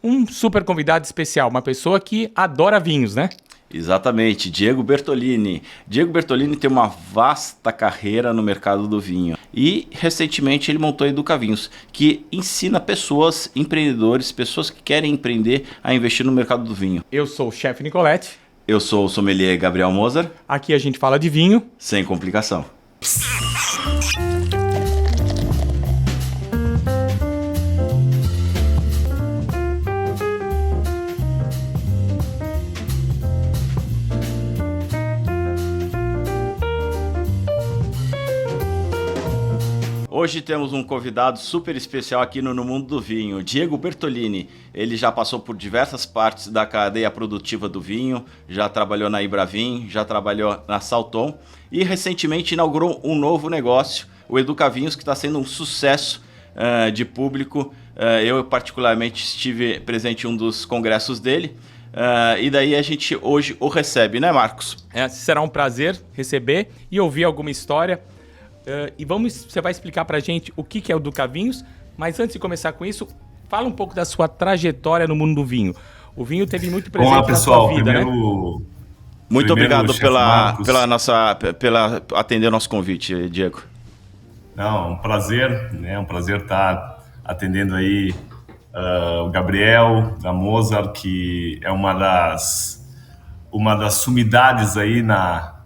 um super convidado especial, uma pessoa que adora vinhos, né? Exatamente, Diego Bertolini. Diego Bertolini tem uma vasta carreira no mercado do vinho e recentemente ele montou a Educa Vinhos, que ensina pessoas, empreendedores, pessoas que querem empreender a investir no mercado do vinho. Eu sou o chefe Nicolete. Eu sou o sommelier Gabriel Moser. Aqui a gente fala de vinho sem complicação. Hoje temos um convidado super especial aqui no Mundo do Vinho, Diego Bertolini. Ele já passou por diversas partes da cadeia produtiva do vinho, já trabalhou na Ibravin, já trabalhou na Salton e recentemente inaugurou um novo negócio, o Educa Vinhos, que está sendo um sucesso de público. Eu particularmente estive presente em um dos congressos dele. E daí a gente hoje o recebe, né, Marcos? Será um prazer receber e ouvir alguma história. Você vai explicar pra gente o que é o Educa Vinhos, mas antes de começar com isso, fala um pouco da sua trajetória no mundo do vinho. O vinho teve muito presente Olá, pessoal, na sua vida, primeiro, né? Muito obrigado pela atender o nosso convite, Diego. Não, um prazer, né? Um prazer estar atendendo aí o Gabriel da Mozart, que é uma das sumidades aí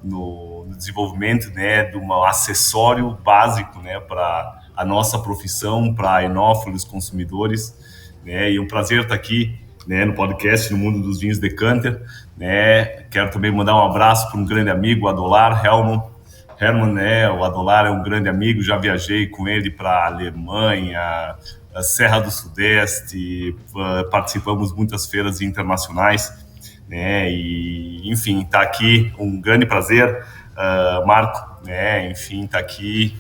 no desenvolvimento, né, de um acessório básico, né, para a nossa profissão, para enófilos consumidores, né, e um prazer estar aqui, né, no podcast no Mundo dos Vinhos Decanter, né. Quero também mandar um abraço para um grande amigo, o Adolar Hermann, né, o Adolar é um grande amigo, já viajei com ele para a Alemanha, a Serra do Sudeste, participamos de muitas feiras internacionais, né, e enfim, tá aqui um grande prazer, Marco, né, enfim, tá aqui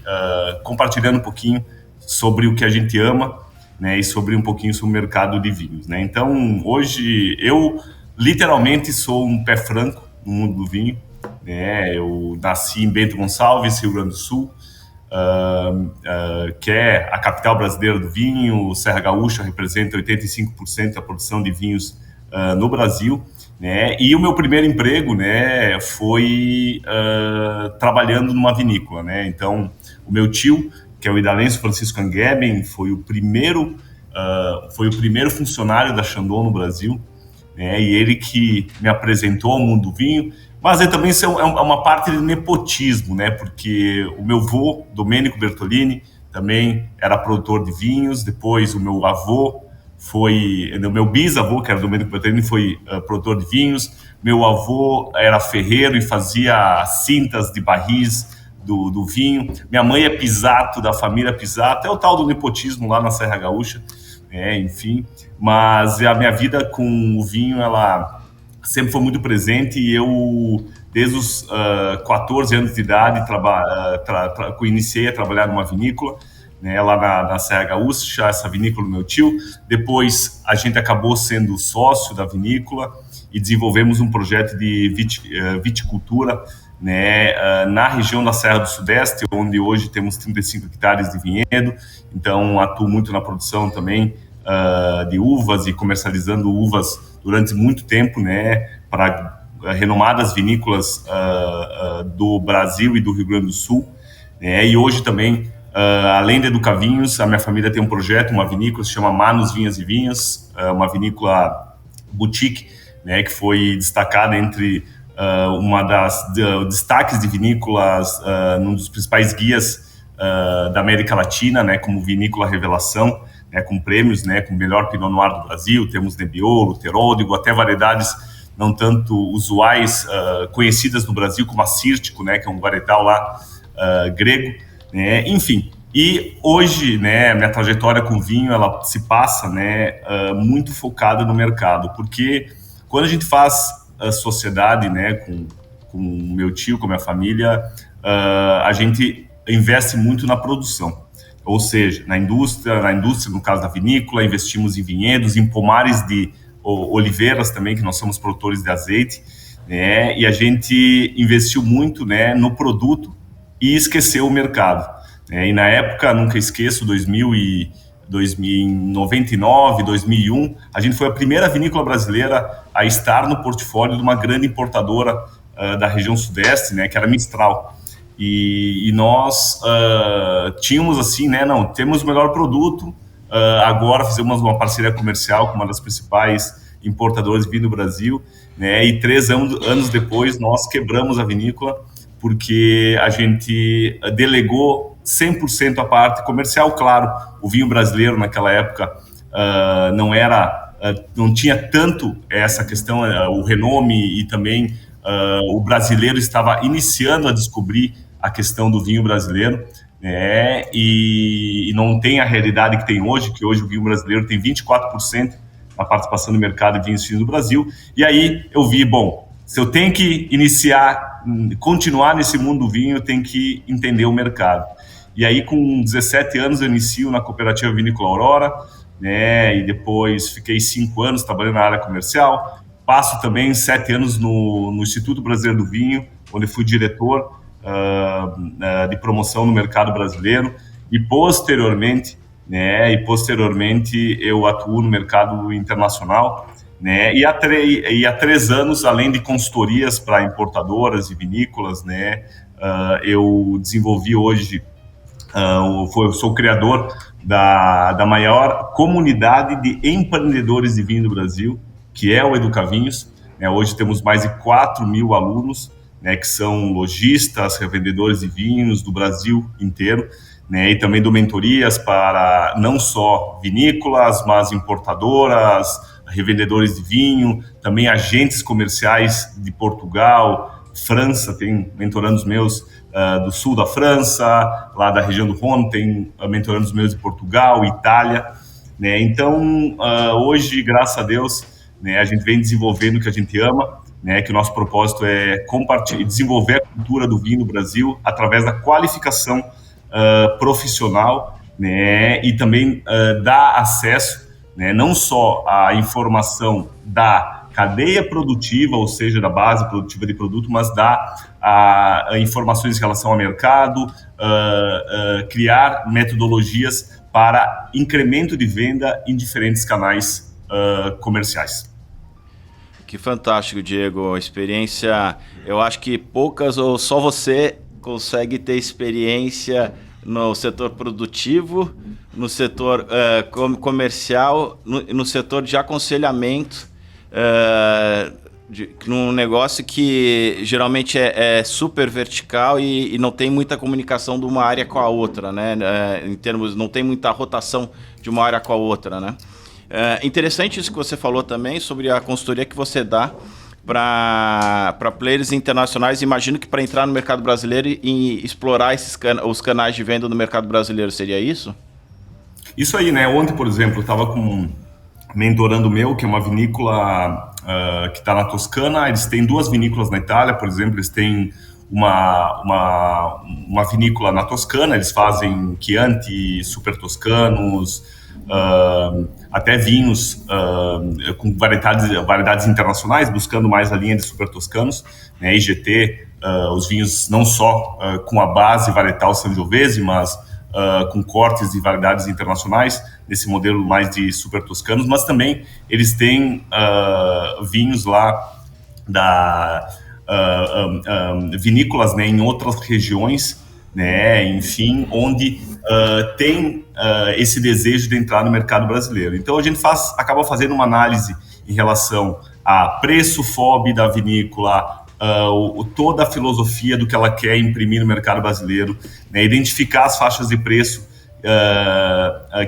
compartilhando um pouquinho sobre o que a gente ama, né, e sobre um pouquinho sobre o mercado de vinhos, né. Então, hoje eu literalmente sou um pé franco no mundo do vinho, né. Eu nasci em Bento Gonçalves, Rio Grande do Sul, que é a capital brasileira do vinho. Serra Gaúcha representa 85% da produção de vinhos no Brasil, né? E o meu primeiro emprego, né, foi trabalhando numa vinícola, né? Então, o meu tio, que é o Idalenso Francisco Angeben, foi o primeiro funcionário da Chandon no Brasil, né? E ele que me apresentou ao mundo do vinho. Mas também isso é uma parte de nepotismo, né? Porque o meu avô, Domênico Bertolini, também era produtor de vinhos. Depois o meu bisavô, que era Domênico Bertolini, foi produtor de vinhos. Meu avô era ferreiro e fazia cintas de barris do vinho. Minha mãe é Pisato, da família Pisato. É o tal do nepotismo lá na Serra Gaúcha, né? Enfim. Mas a minha vida com o vinho, ela sempre foi muito presente, e eu, desde os 14 anos de idade, iniciei a trabalhar numa vinícola, né, lá na Serra Gaúcha, essa vinícola do meu tio. Depois a gente acabou sendo sócio da vinícola e desenvolvemos um projeto de viticultura, né, na região da Serra do Sudeste, onde hoje temos 35 hectares de vinhedo. Então atuo muito na produção também de uvas e comercializando uvas durante muito tempo, né, para renomadas vinícolas do Brasil e do Rio Grande do Sul, né. E hoje também, além de Educa Vinhos, a minha família tem um projeto, uma vinícola, se chama Manos Vinhas e Vinhas, uma vinícola boutique, né, que foi destacada entre uma das destaques de vinícolas, num dos principais guias da América Latina, né, como Vinícola Revelação, né, com prêmios, né, com o melhor Pinot Noir do Brasil. Temos Nebbiolo, Teródigo, até variedades não tanto usuais, conhecidas no Brasil, como a Círtico, né, que é um varietal lá grego, né, enfim. E hoje, né, minha trajetória com vinho, ela se passa, né, muito focada no mercado, porque quando a gente faz sociedade, né, com o meu tio, com a minha família, a gente investe muito na produção. Ou seja, na indústria, no caso da vinícola, investimos em vinhedos, em pomares de oliveiras também, que nós somos produtores de azeite, né? E a gente investiu muito, né, no produto e esqueceu o mercado, né? E na época, nunca esqueço, 2000 e em 99, 2001, a gente foi a primeira vinícola brasileira a estar no portfólio de uma grande importadora da região sudeste, né, que era a Mistral. E nós tínhamos assim, né, não, temos o melhor produto, agora fizemos uma parceria comercial com uma das principais importadoras de vinho do Brasil, né, e 3 anos depois nós quebramos a vinícola, porque a gente delegou 100% a parte comercial. Claro, o vinho brasileiro naquela época não tinha tanto essa questão, o renome, e também o brasileiro estava iniciando a descobrir a questão do vinho brasileiro, né, e não tem a realidade que tem hoje, que hoje o vinho brasileiro tem 24% na participação do mercado de vinhos finos do Brasil. E aí eu vi, bom, se eu tenho que continuar nesse mundo do vinho, eu tenho que entender o mercado. E aí, com 17 anos, eu inicio na Cooperativa Vinícola Aurora, né, e depois fiquei 5 anos trabalhando na área comercial. Passo também 7 anos no Instituto Brasileiro do Vinho, onde fui diretor de promoção no mercado brasileiro, e posteriormente eu atuo no mercado internacional, né? E há 3 anos, além de consultorias para importadoras e vinícolas, né, eu desenvolvi hoje, eu sou o criador da maior comunidade de empreendedores de vinho do Brasil, que é o Educavinhos, né? Hoje temos mais de 4.000 alunos, né, que são lojistas, revendedores de vinhos do Brasil inteiro, né, e também dou mentorias para não só vinícolas, mas importadoras, revendedores de vinho, também agentes comerciais de Portugal, França. Tem mentorandos meus do sul da França, lá da região do Rhône, tem mentorandos meus de Portugal, Itália, né? Então, hoje, graças a Deus, né, a gente vem desenvolvendo o que a gente ama, né, que o nosso propósito é desenvolver a cultura do vinho no Brasil através da qualificação profissional, né, e também dar acesso, né, não só à informação da cadeia produtiva, ou seja, da base produtiva de produto, mas dar a informações em relação ao mercado, criar metodologias para incremento de venda em diferentes canais comerciais. Que fantástico, Diego. Experiência, eu acho que poucas ou só você consegue ter experiência no setor produtivo, no setor comercial, no setor de aconselhamento, num negócio que geralmente é super vertical e não tem muita comunicação de uma área com a outra, né? Em termos, não tem muita rotação de uma área com a outra, né? Interessante isso que você falou também sobre a consultoria que você dá para players internacionais. Imagino que para entrar no mercado brasileiro e explorar os canais de venda no mercado brasileiro, seria isso? Isso aí, né? Ontem, por exemplo, eu estava com um mentorando meu, que é uma vinícola que está na Toscana. Eles têm 2 vinícolas na Itália, por exemplo. Eles têm uma vinícola na Toscana, eles fazem Chianti, Super Toscanos, até vinhos com variedades internacionais, buscando mais a linha de Super Toscanos, né, IGT, os vinhos não só com a base varietal Sangiovese, mas com cortes de variedades internacionais, nesse modelo mais de Super Toscanos, mas também eles têm vinhos lá vinícolas, né, em outras regiões, né, enfim, onde tem esse desejo de entrar no mercado brasileiro. Então a gente acaba fazendo uma análise em relação a preço FOB da vinícola, toda a filosofia do que ela quer imprimir no mercado brasileiro, né, identificar as faixas de preço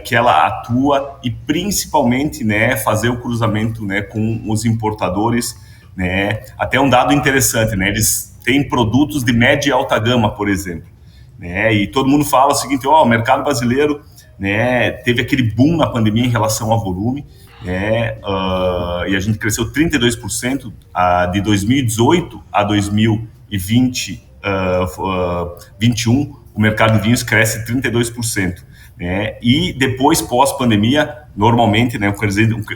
que ela atua e principalmente, né, fazer o cruzamento, né, com os importadores, né. Até um dado interessante, né, eles têm produtos de média e alta gama, por exemplo, né, e todo mundo fala o seguinte: o mercado brasileiro, né, teve aquele boom na pandemia em relação ao volume, né, e a gente cresceu 32% de 2018 a 2021, o mercado de vinhos cresce 32%, né, e depois, pós-pandemia, normalmente, né,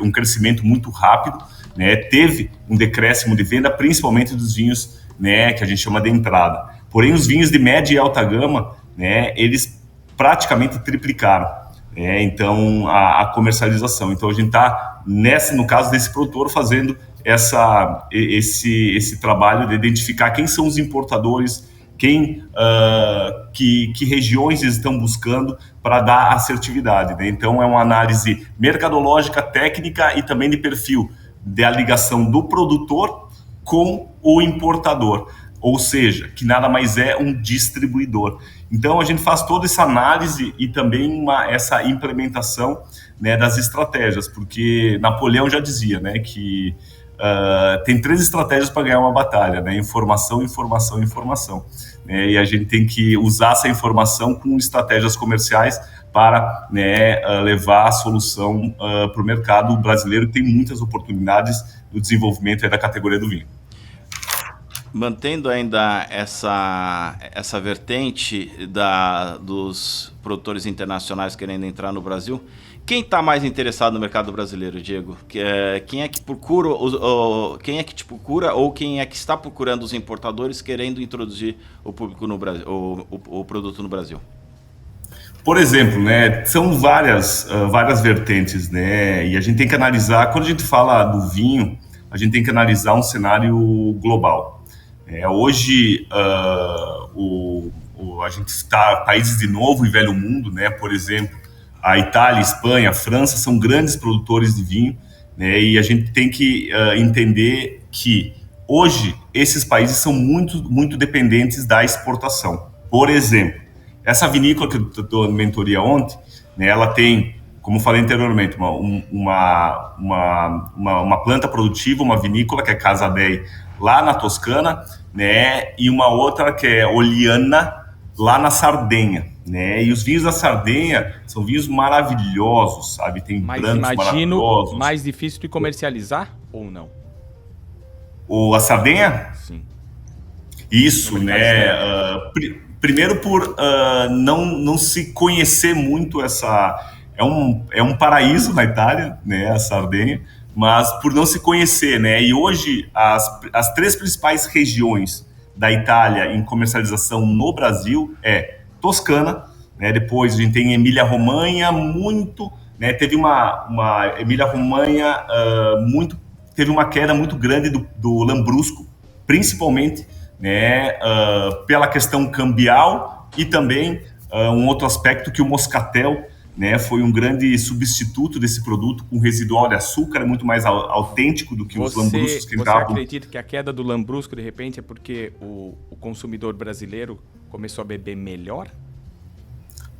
um crescimento muito rápido, né, teve um decréscimo de venda, principalmente dos vinhos, né, que a gente chama de entrada. Porém, os vinhos de média e alta gama, né, eles praticamente triplicaram. Então, a comercialização. Então, a gente está, no caso desse produtor, fazendo esse trabalho de identificar quem são os importadores, que regiões eles estão buscando para dar assertividade. Então, é uma análise mercadológica, técnica e também de perfil da ligação do produtor com o importador, ou seja, que nada mais é um distribuidor. Então, a gente faz toda essa análise e também essa implementação, né, das estratégias, porque Napoleão já dizia, né, que tem 3 estratégias para ganhar uma batalha, né? Informação, informação, informação. E a gente tem que usar essa informação com estratégias comerciais para, né, levar a solução para o mercado brasileiro, que tem muitas oportunidades no desenvolvimento da categoria do vinho. Mantendo ainda essa vertente dos produtores internacionais querendo entrar no Brasil, quem está mais interessado no mercado brasileiro, Diego? Quem é que procura, quem é que te procura, ou quem é que está procurando os importadores querendo introduzir o público no Brasil, o produto no Brasil? Por exemplo, né, são várias vertentes, né, e a gente tem que analisar, quando a gente fala do vinho, a gente tem que analisar um cenário global. Hoje, a gente está países de novo e velho mundo, né, por exemplo, a Itália, a Espanha, a França são grandes produtores de vinho, né, e a gente tem que entender que hoje esses países são muito, muito dependentes da exportação. Por exemplo, essa vinícola que eu estou na mentoria ontem, né, ela tem, como falei anteriormente, uma planta produtiva, uma vinícola que é Casa Dei, lá na Toscana, né, e uma outra que é Oliana, lá na Sardenha, né, e os vinhos da Sardenha são vinhos maravilhosos, sabe, tem brancos maravilhosos. Mais difícil de comercializar ou não? A Sardenha? Sim. Isso, né, primeiro por não se conhecer muito é um paraíso na Itália, né, a Sardenha, mas por não se conhecer, né? E hoje as 3 principais regiões da Itália em comercialização no Brasil é Toscana, né? Depois a gente tem Emília-Romanha, né? Teve uma Emília-Romanha teve uma queda muito grande do Lambrusco, principalmente, né? Pela questão cambial e também um outro aspecto que o Moscatel, né, foi um grande substituto desse produto com residual de açúcar, é muito mais autêntico do que os lambruscos que entravam. Você acredita que a queda do lambrusco, de repente, é porque o consumidor brasileiro começou a beber melhor?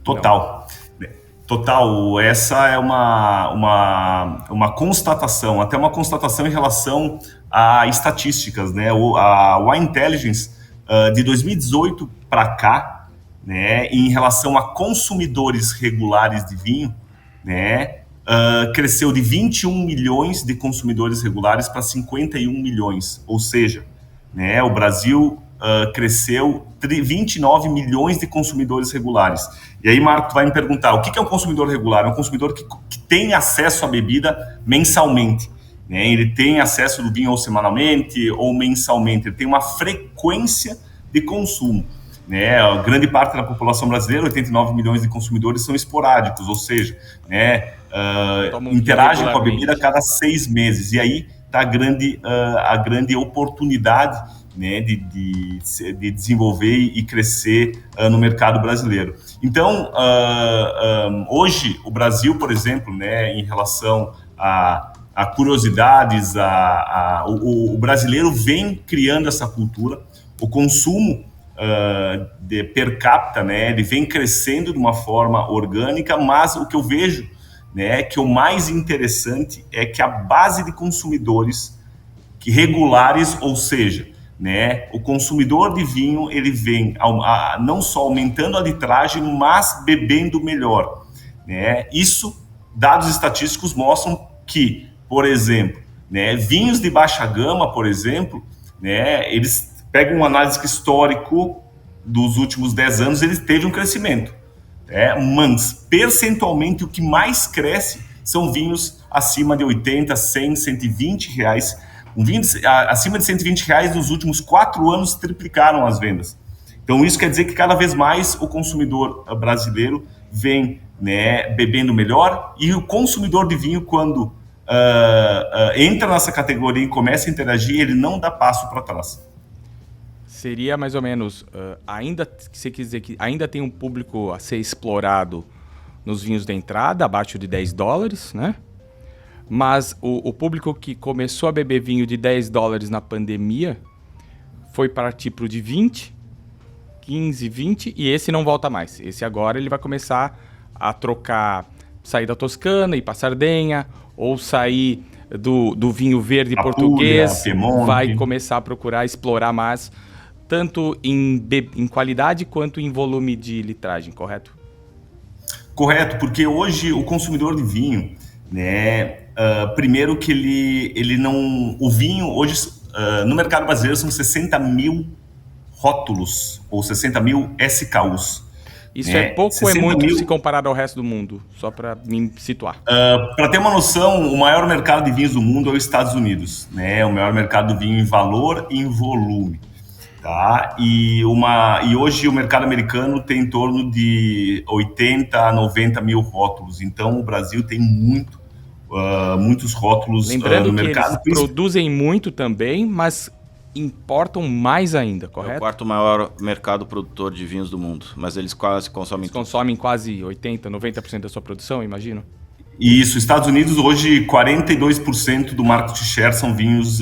Total. Não. Total. Essa é uma constatação, até uma constatação em relação a estatísticas, né? A Wine Intelligence, de 2018 para cá, né, em relação a consumidores regulares de vinho, né, cresceu de 21 milhões de consumidores regulares para 51 milhões, ou seja, né, o Brasil cresceu 29 milhões de consumidores regulares. E aí, Marco, tu vai me perguntar, o que é um consumidor regular? É um consumidor que tem acesso à bebida mensalmente, né, ele tem acesso do vinho ou semanalmente ou mensalmente, ele tem uma frequência de consumo. Né, a grande parte da população brasileira, 89 milhões de consumidores, são esporádicos, ou seja, né, interagem com a bebida a cada 6 meses. E aí está a grande oportunidade, né, de desenvolver e crescer no mercado brasileiro. Então, hoje, o Brasil, por exemplo, né, em relação a curiosidades, o brasileiro vem criando essa cultura, o consumo de per capita, né, ele vem crescendo de uma forma orgânica, mas o que eu vejo, né, que o mais interessante é que a base de consumidores regulares, ou seja, né, o consumidor de vinho, ele vem não só aumentando a litragem, mas bebendo melhor, né? Isso, dados estatísticos mostram que, por exemplo, né, vinhos de baixa gama, por exemplo, né, eles pega um análise histórico dos últimos 10 anos, ele teve um crescimento. Mas, percentualmente, o que mais cresce são vinhos acima de 80, 100, 120 reais. Um vinho acima de 120 reais nos últimos 4 anos triplicaram as vendas. Então, isso quer dizer que cada vez mais o consumidor brasileiro vem né, bebendo melhor, e o consumidor de vinho, quando entra nessa categoria e começa a interagir, ele não dá passo para trás. Seria mais ou menos, ainda que você quer dizer que ainda tem um público a ser explorado nos vinhos de entrada, abaixo de $10, né? Mas o público que começou a beber vinho de $10 na pandemia foi partir pro de 20, 15, 20, e esse não volta mais. Esse agora ele vai começar a trocar, sair da Toscana, ir para Sardenha, ou sair do vinho verde português, Piemonte. vai começar a procurar explorar mais, tanto em qualidade quanto em volume de litragem, correto? Correto, porque hoje o consumidor de vinho, né, primeiro que ele não... O vinho, hoje, no mercado brasileiro, são 60 mil rótulos, ou 60 mil SKUs. Isso é pouco ou é muito se comparado ao resto do mundo? Só para me situar. Para ter uma noção, o maior mercado de vinhos do mundo é os Estados Unidos, né? O maior mercado de vinho em valor e em volume. Tá? E hoje o mercado americano tem em torno de 80 a 90 mil rótulos. Então o Brasil tem muitos rótulos no mercado. Lembrando que eles produzem muito também, mas importam mais ainda, correto? É o quarto maior mercado produtor de vinhos do mundo, mas eles quase consomem... Eles consomem quase 80, 90% da sua produção, imagino? Isso, Estados Unidos hoje 42% do market share são vinhos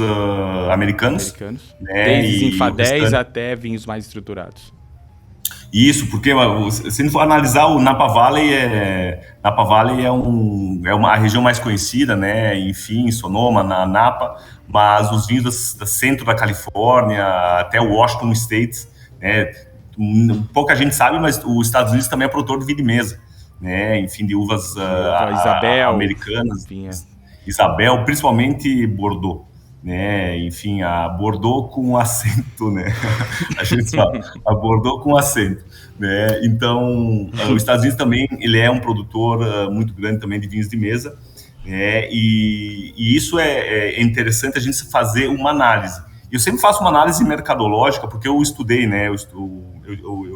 americanos. Né? Desde Infadéis até vinhos mais estruturados. Isso, porque se não for analisar, o Napa Valley é uma região mais conhecida, né? Enfim, Sonoma, na Napa, mas os vinhos do centro da Califórnia até o Washington State, né? Pouca gente sabe, mas os Estados Unidos também é produtor de vinho de mesa, né? Enfim, de uvas Isabel, americanas, enfim, Isabel, principalmente Bordeaux. Né, enfim, a Bordeaux com acento, né? A gente fala, a Bordeaux com acento, né? Então, os Estados Unidos também, ele é um produtor muito grande também de vinhos de mesa, né? E isso é interessante a gente fazer uma análise. Eu sempre faço uma análise mercadológica, porque eu estudei, né? Eu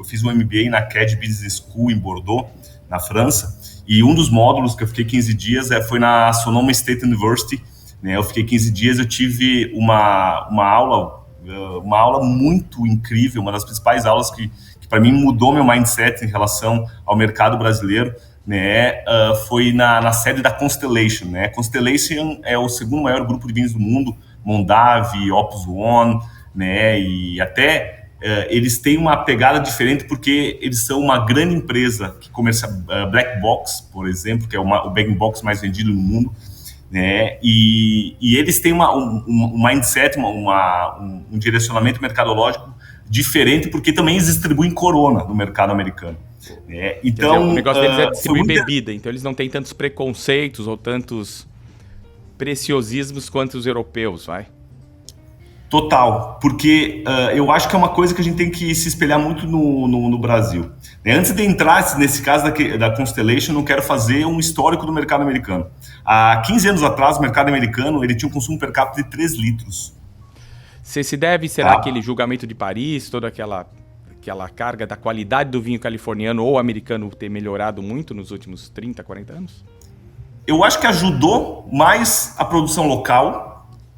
fiz um MBA na CAD Business School em Bordeaux, na França, e um dos módulos que eu fiquei 15 dias foi na Sonoma State University. Eu fiquei 15 dias, eu tive uma aula muito incrível, uma das principais aulas que para mim mudou meu mindset em relação ao mercado brasileiro, né? Foi na sede da Constellation, né? Constellation é o segundo maior grupo de vinhos do mundo, Mondavi, Opus One, né? E até eles têm uma pegada diferente porque eles são uma grande empresa que comercia Black Box, por exemplo, que é o bag box mais vendido no mundo. Né? E eles têm um mindset, um direcionamento mercadológico diferente, porque também eles distribuem Corona no mercado americano. Né? Então, o negócio deles é distribuir bebida, então eles não têm tantos preconceitos ou tantos preciosismos quanto os europeus, vai? Total, porque eu acho que é uma coisa que a gente tem que se espelhar muito no Brasil. Antes de entrar nesse caso da Constellation, eu quero fazer um histórico do mercado americano. Há 15 anos atrás, o mercado americano ele tinha um consumo per capita de 3 litros. Se deve, será aquele julgamento de Paris, toda aquela carga da qualidade do vinho californiano ou americano ter melhorado muito nos últimos 30, 40 anos? Eu acho que ajudou mais a produção local,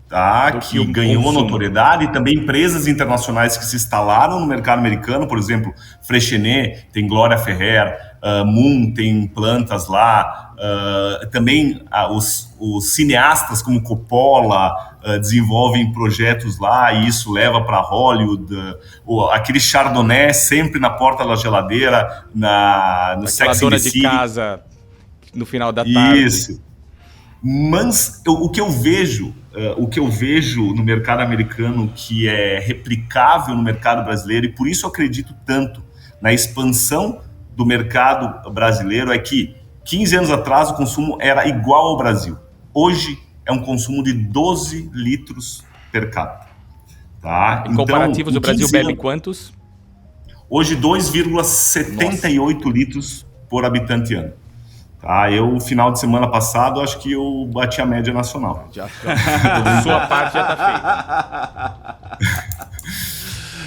tá, que ganhou notoriedade, e também empresas internacionais que se instalaram no mercado americano, por exemplo, Freixenet, tem Glória Ferrer, Moon tem plantas lá, também os cineastas como Coppola desenvolvem projetos lá, e isso leva para Hollywood, aquele Chardonnay sempre na porta da geladeira, no Sex and the City. Dona de casa no final da tarde. Isso. Mas o que eu vejo no mercado americano que é replicável no mercado brasileiro, e por isso eu acredito tanto na expansão do mercado brasileiro, é que 15 anos atrás o consumo era igual ao Brasil. Hoje é um consumo de 12 litros per capita. Tá? Em comparativos, o Brasil bebe quantos? Hoje 2,78 litros por habitante ano. No final de semana passado, acho que eu bati a média nacional. Sua parte já está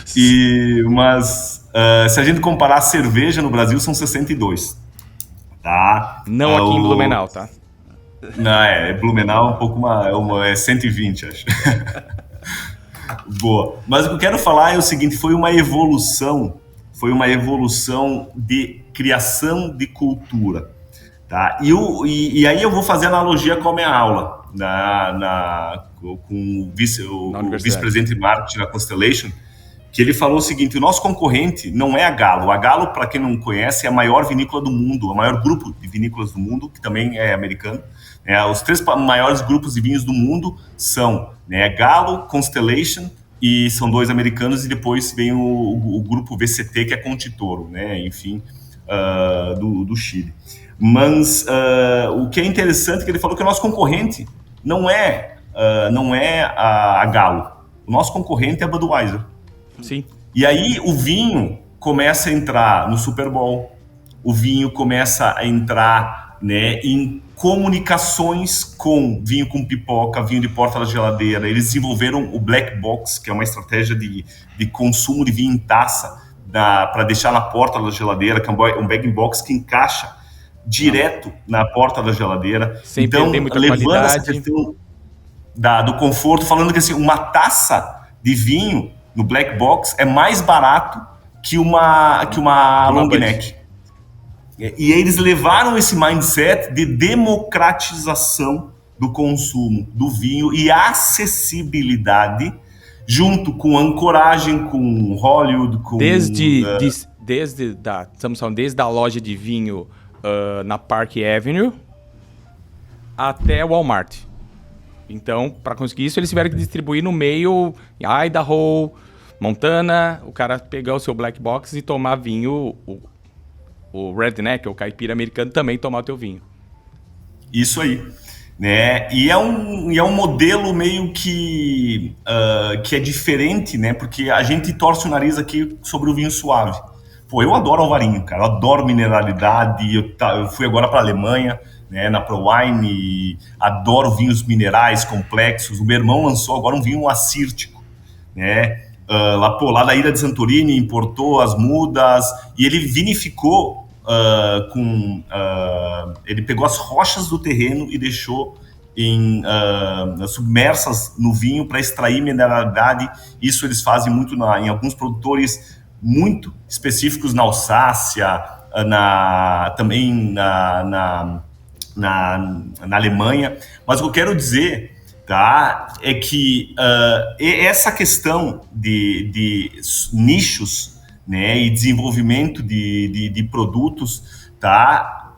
feita. Mas se a gente comparar a cerveja no Brasil, são 62. tá? Não aqui em Blumenau, tá? Não, Blumenau um pouco é 120, acho. Boa. Mas o que eu quero falar é o seguinte, foi uma evolução de criação de cultura, tá? E aí eu vou fazer analogia com a minha aula com o vice-presidente de marketing da Constellation, que ele falou o seguinte: o nosso concorrente não é a Galo. A Galo, para quem não conhece, é a maior vinícola do mundo, o maior grupo de vinícolas do mundo, que também é americano. Os 3 maiores grupos de vinhos do mundo são, Galo, Constellation, e são 2 americanos, e depois vem o grupo VCT, que é Conti-Toro, enfim, do Chile. Mas o que é interessante é que ele falou que o nosso concorrente não é a Galo. O nosso concorrente é a Budweiser. Sim. E aí o vinho começa a entrar no Super Bowl, o vinho começa a entrar em comunicações com vinho com pipoca, vinho de porta da geladeira. Eles desenvolveram o Black Box, que é uma estratégia de consumo de vinho em taça para deixar na porta da geladeira, que é um bag box que encaixa direto na porta da geladeira. Sem então, perder muita levando qualidade. essa questão do conforto, falando que assim, uma taça de vinho no Black Box é mais barato que uma long neck. E eles levaram esse mindset de democratização do consumo do vinho e acessibilidade, junto com ancoragem, com Hollywood, com... Desde a loja de vinho na Park Avenue até Walmart. Então, para conseguir isso, eles tiveram que distribuir no meio, em Idaho, Montana, o cara pegar o seu Black Box e tomar vinho... O redneck, o caipira americano, também tomar o teu vinho. Isso aí. E é um modelo meio que é diferente, porque a gente torce o nariz aqui sobre o vinho suave. Pô, eu adoro Alvarinho, cara. Eu adoro mineralidade. Eu fui agora para a Alemanha, na ProWine, e adoro vinhos minerais complexos. O meu irmão lançou agora um vinho acírtico, lá da ilha de Santorini, importou as mudas e ele vinificou ele pegou as rochas do terreno e deixou submersas no vinho para extrair mineralidade. Isso eles fazem muito em alguns produtores muito específicos na Alsácia, também na Alemanha. Mas o que eu quero dizer, é que essa questão de nichos, e desenvolvimento de produtos,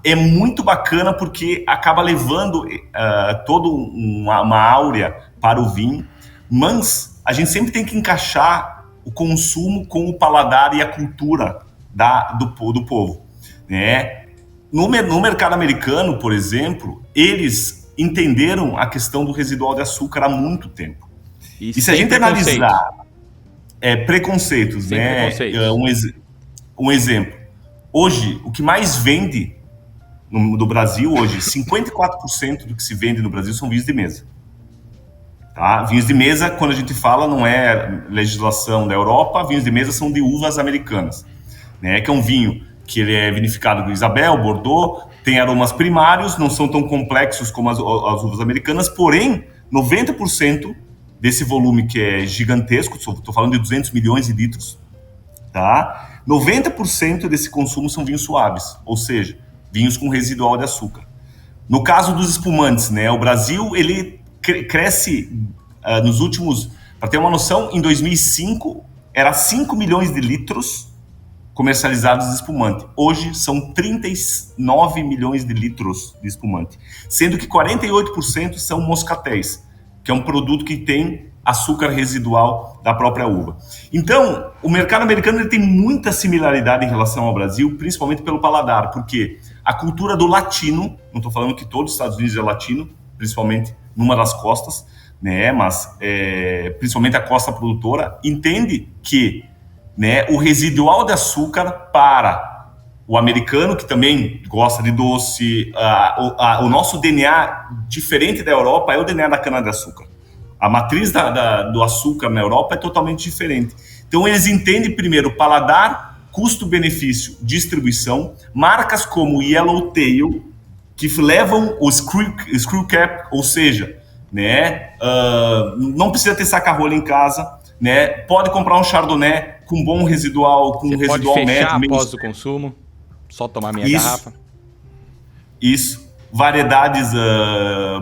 é muito bacana, porque acaba levando toda uma áurea para o vinho, mas a gente sempre tem que encaixar o consumo com o paladar e a cultura do povo. No mercado americano, por exemplo, eles entenderam a questão do residual de açúcar há muito tempo. E se a gente analisar preconceitos, um exemplo, hoje, o que mais vende do Brasil hoje, 54% do que se vende no Brasil são vinhos de mesa. Vinhos de mesa, quando a gente fala, não é legislação da Europa, vinhos de mesa são de uvas americanas, que é um vinho que ele é vinificado com Isabel, Bordeaux, tem aromas primários, não são tão complexos como as uvas americanas, porém, 90% desse volume, que é gigantesco, estou falando de 200 milhões de litros, 90% desse consumo são vinhos suaves, ou seja, vinhos com residual de açúcar. No caso dos espumantes, o Brasil, ele cresce nos últimos... Para ter uma noção, em 2005, era 5 milhões de litros comercializados de espumante. Hoje, são 39 milhões de litros de espumante, sendo que 48% são moscatéis, que é um produto que tem açúcar residual da própria uva. Então, o mercado americano ele tem muita similaridade em relação ao Brasil, principalmente pelo paladar, porque a cultura do latino, não estou falando que todos os Estados Unidos é latino, principalmente numa das costas, mas principalmente a costa produtora, entende que o residual de açúcar para o americano, que também gosta de doce, o nosso DNA, diferente da Europa, é o DNA da cana-de-açúcar. A matriz do açúcar na Europa é totalmente diferente. Então, eles entendem primeiro o paladar custo-benefício, distribuição, marcas como Yellowtail, que levam o screw cap, ou seja, né, não precisa ter saca-rolha em casa, né, pode comprar um Chardonnay com bom residual, com Você residual pode fechar médio. após o consumo, só tomar minha Isso. garrafa. Isso, variedades,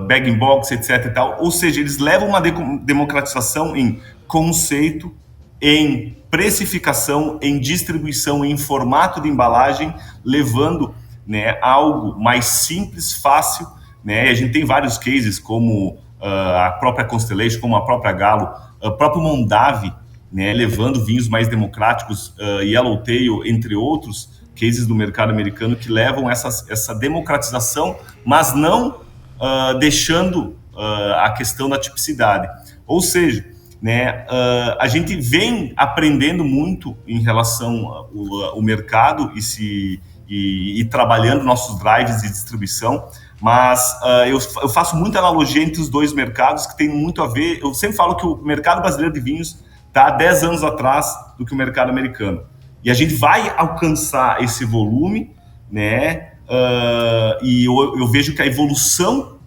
bag-in-box, etc e tal. Ou seja, eles levam uma democratização em conceito, em precificação, em distribuição, em formato de embalagem, levando, né, algo mais simples, fácil, né? A gente tem vários cases como a própria Constellation, como a própria Galo, o próprio Mondavi, né, levando vinhos mais democráticos, Yellowtail, entre outros cases do mercado americano que levam essa democratização, mas não deixando a questão da tipicidade. Ou seja, né, a gente vem aprendendo muito em relação ao mercado e trabalhando nossos drives de distribuição, mas eu faço muita analogia entre os dois mercados que tem muito a ver. Eu sempre falo que o mercado brasileiro de vinhos está há 10 anos atrás do que o mercado americano. E a gente vai alcançar esse volume, né? E eu vejo que a evolução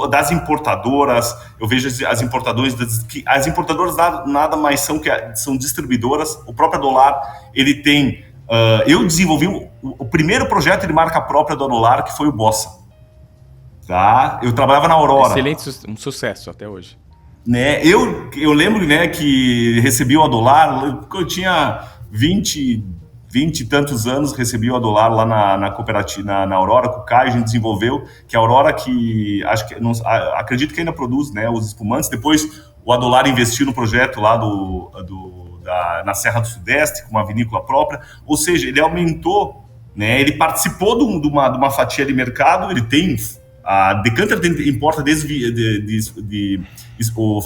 das importadoras, eu vejo as importadoras nada mais são distribuidoras. O próprio Adolar, ele tem... eu desenvolvi o primeiro projeto de marca própria do Adolar, que foi o Bossa. Tá? Eu trabalhava na Aurora. Excelente, um sucesso até hoje. Né? Eu lembro, né, que recebi o Adolar, eu tinha 20 e tantos anos, recebi o Adolar lá na cooperativa, na Aurora, com o Caio, a gente desenvolveu, que a Aurora, que acredito que ainda produz, né, os espumantes. Depois o Adolar investiu no projeto lá na Serra do Sudeste, com uma vinícola própria, ou seja, ele aumentou, né, ele participou de uma fatia de mercado. Ele tem... A Decanter importa desde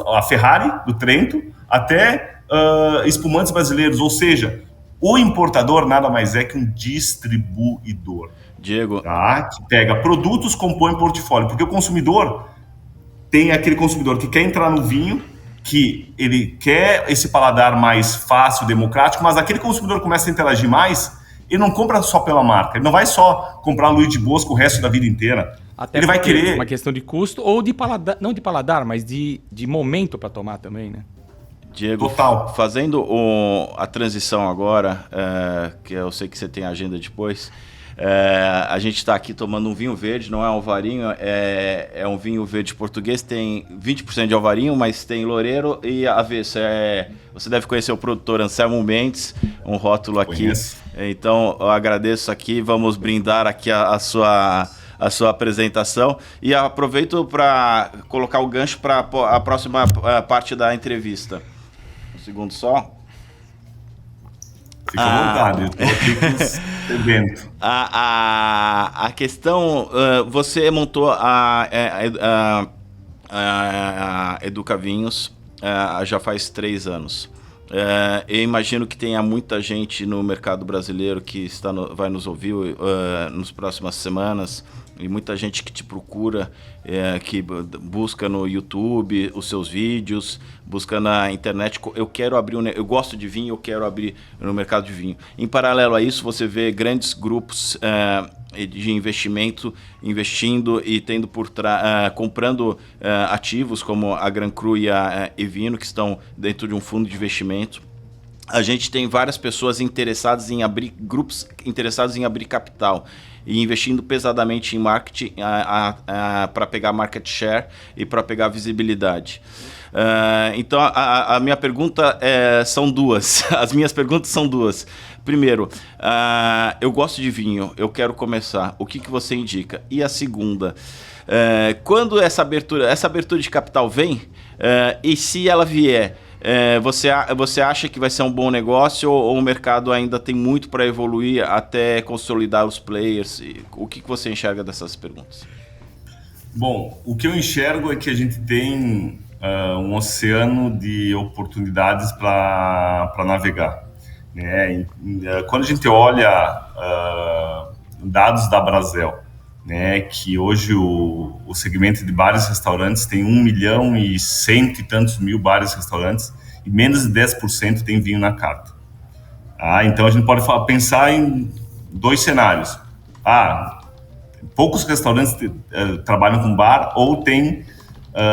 a Ferrari, do Trento, até espumantes brasileiros. Ou seja, o importador nada mais é que um distribuidor. Diego. Tá? Que pega produtos, compõe portfólio. Porque o consumidor tem aquele consumidor que quer entrar no vinho, que ele quer esse paladar mais fácil, democrático, mas aquele consumidor começa a interagir mais, ele não compra só pela marca, ele não vai só comprar Luiz de Bosco o resto da vida inteira. Até ele vai querer... uma questão de custo ou de paladar, não de paladar, mas de momento para tomar também, né? Diego, Total. Fazendo a transição agora, que eu sei que você tem agenda depois, a gente está aqui tomando um vinho verde, não é um alvarinho, é um vinho verde português, tem 20% de alvarinho, mas tem loureiro e avesso. Você deve conhecer o produtor Anselmo Mendes, um rótulo aqui. Conheço. Então, eu agradeço aqui, vamos brindar aqui a sua apresentação e aproveito para colocar o gancho para a próxima parte da entrevista. Um segundo só. Fica à vontade, eu estou aqui com os eventos. A questão, você montou a Educa Vinhos já faz 3 anos. Eu imagino que tenha muita gente no mercado brasileiro que vai nos ouvir nas próximas semanas, e muita gente que te procura, que busca no YouTube os seus vídeos, busca na internet. Eu quero abrir eu gosto de vinho, eu quero abrir no mercado de vinho. Em paralelo a isso, você vê grandes grupos de investimento investindo e tendo comprando ativos como a Gran Cru e a Evino, que estão dentro de um fundo de investimento. A gente tem várias pessoas interessadas em abrir grupos interessados em abrir capital e investindo pesadamente em marketing para pegar market share e para pegar visibilidade. Então a minha pergunta são duas. As minhas perguntas são duas. Primeiro, eu gosto de vinho, eu quero começar. O que você indica? E a segunda, quando essa abertura de capital vem, e se ela vier, você acha que vai ser um bom negócio ou o mercado ainda tem muito para evoluir até consolidar os players? O que você enxerga dessas perguntas? Bom, o que eu enxergo é que a gente tem um oceano de oportunidades para navegar. Né? Quando a gente olha dados da Brasel, né, que hoje o segmento de bares e restaurantes tem 1.100.000 e tantos bares e restaurantes, e menos de 10% tem vinho na carta. Então a gente pode pensar em 2 cenários. Poucos restaurantes trabalham com bar ou tem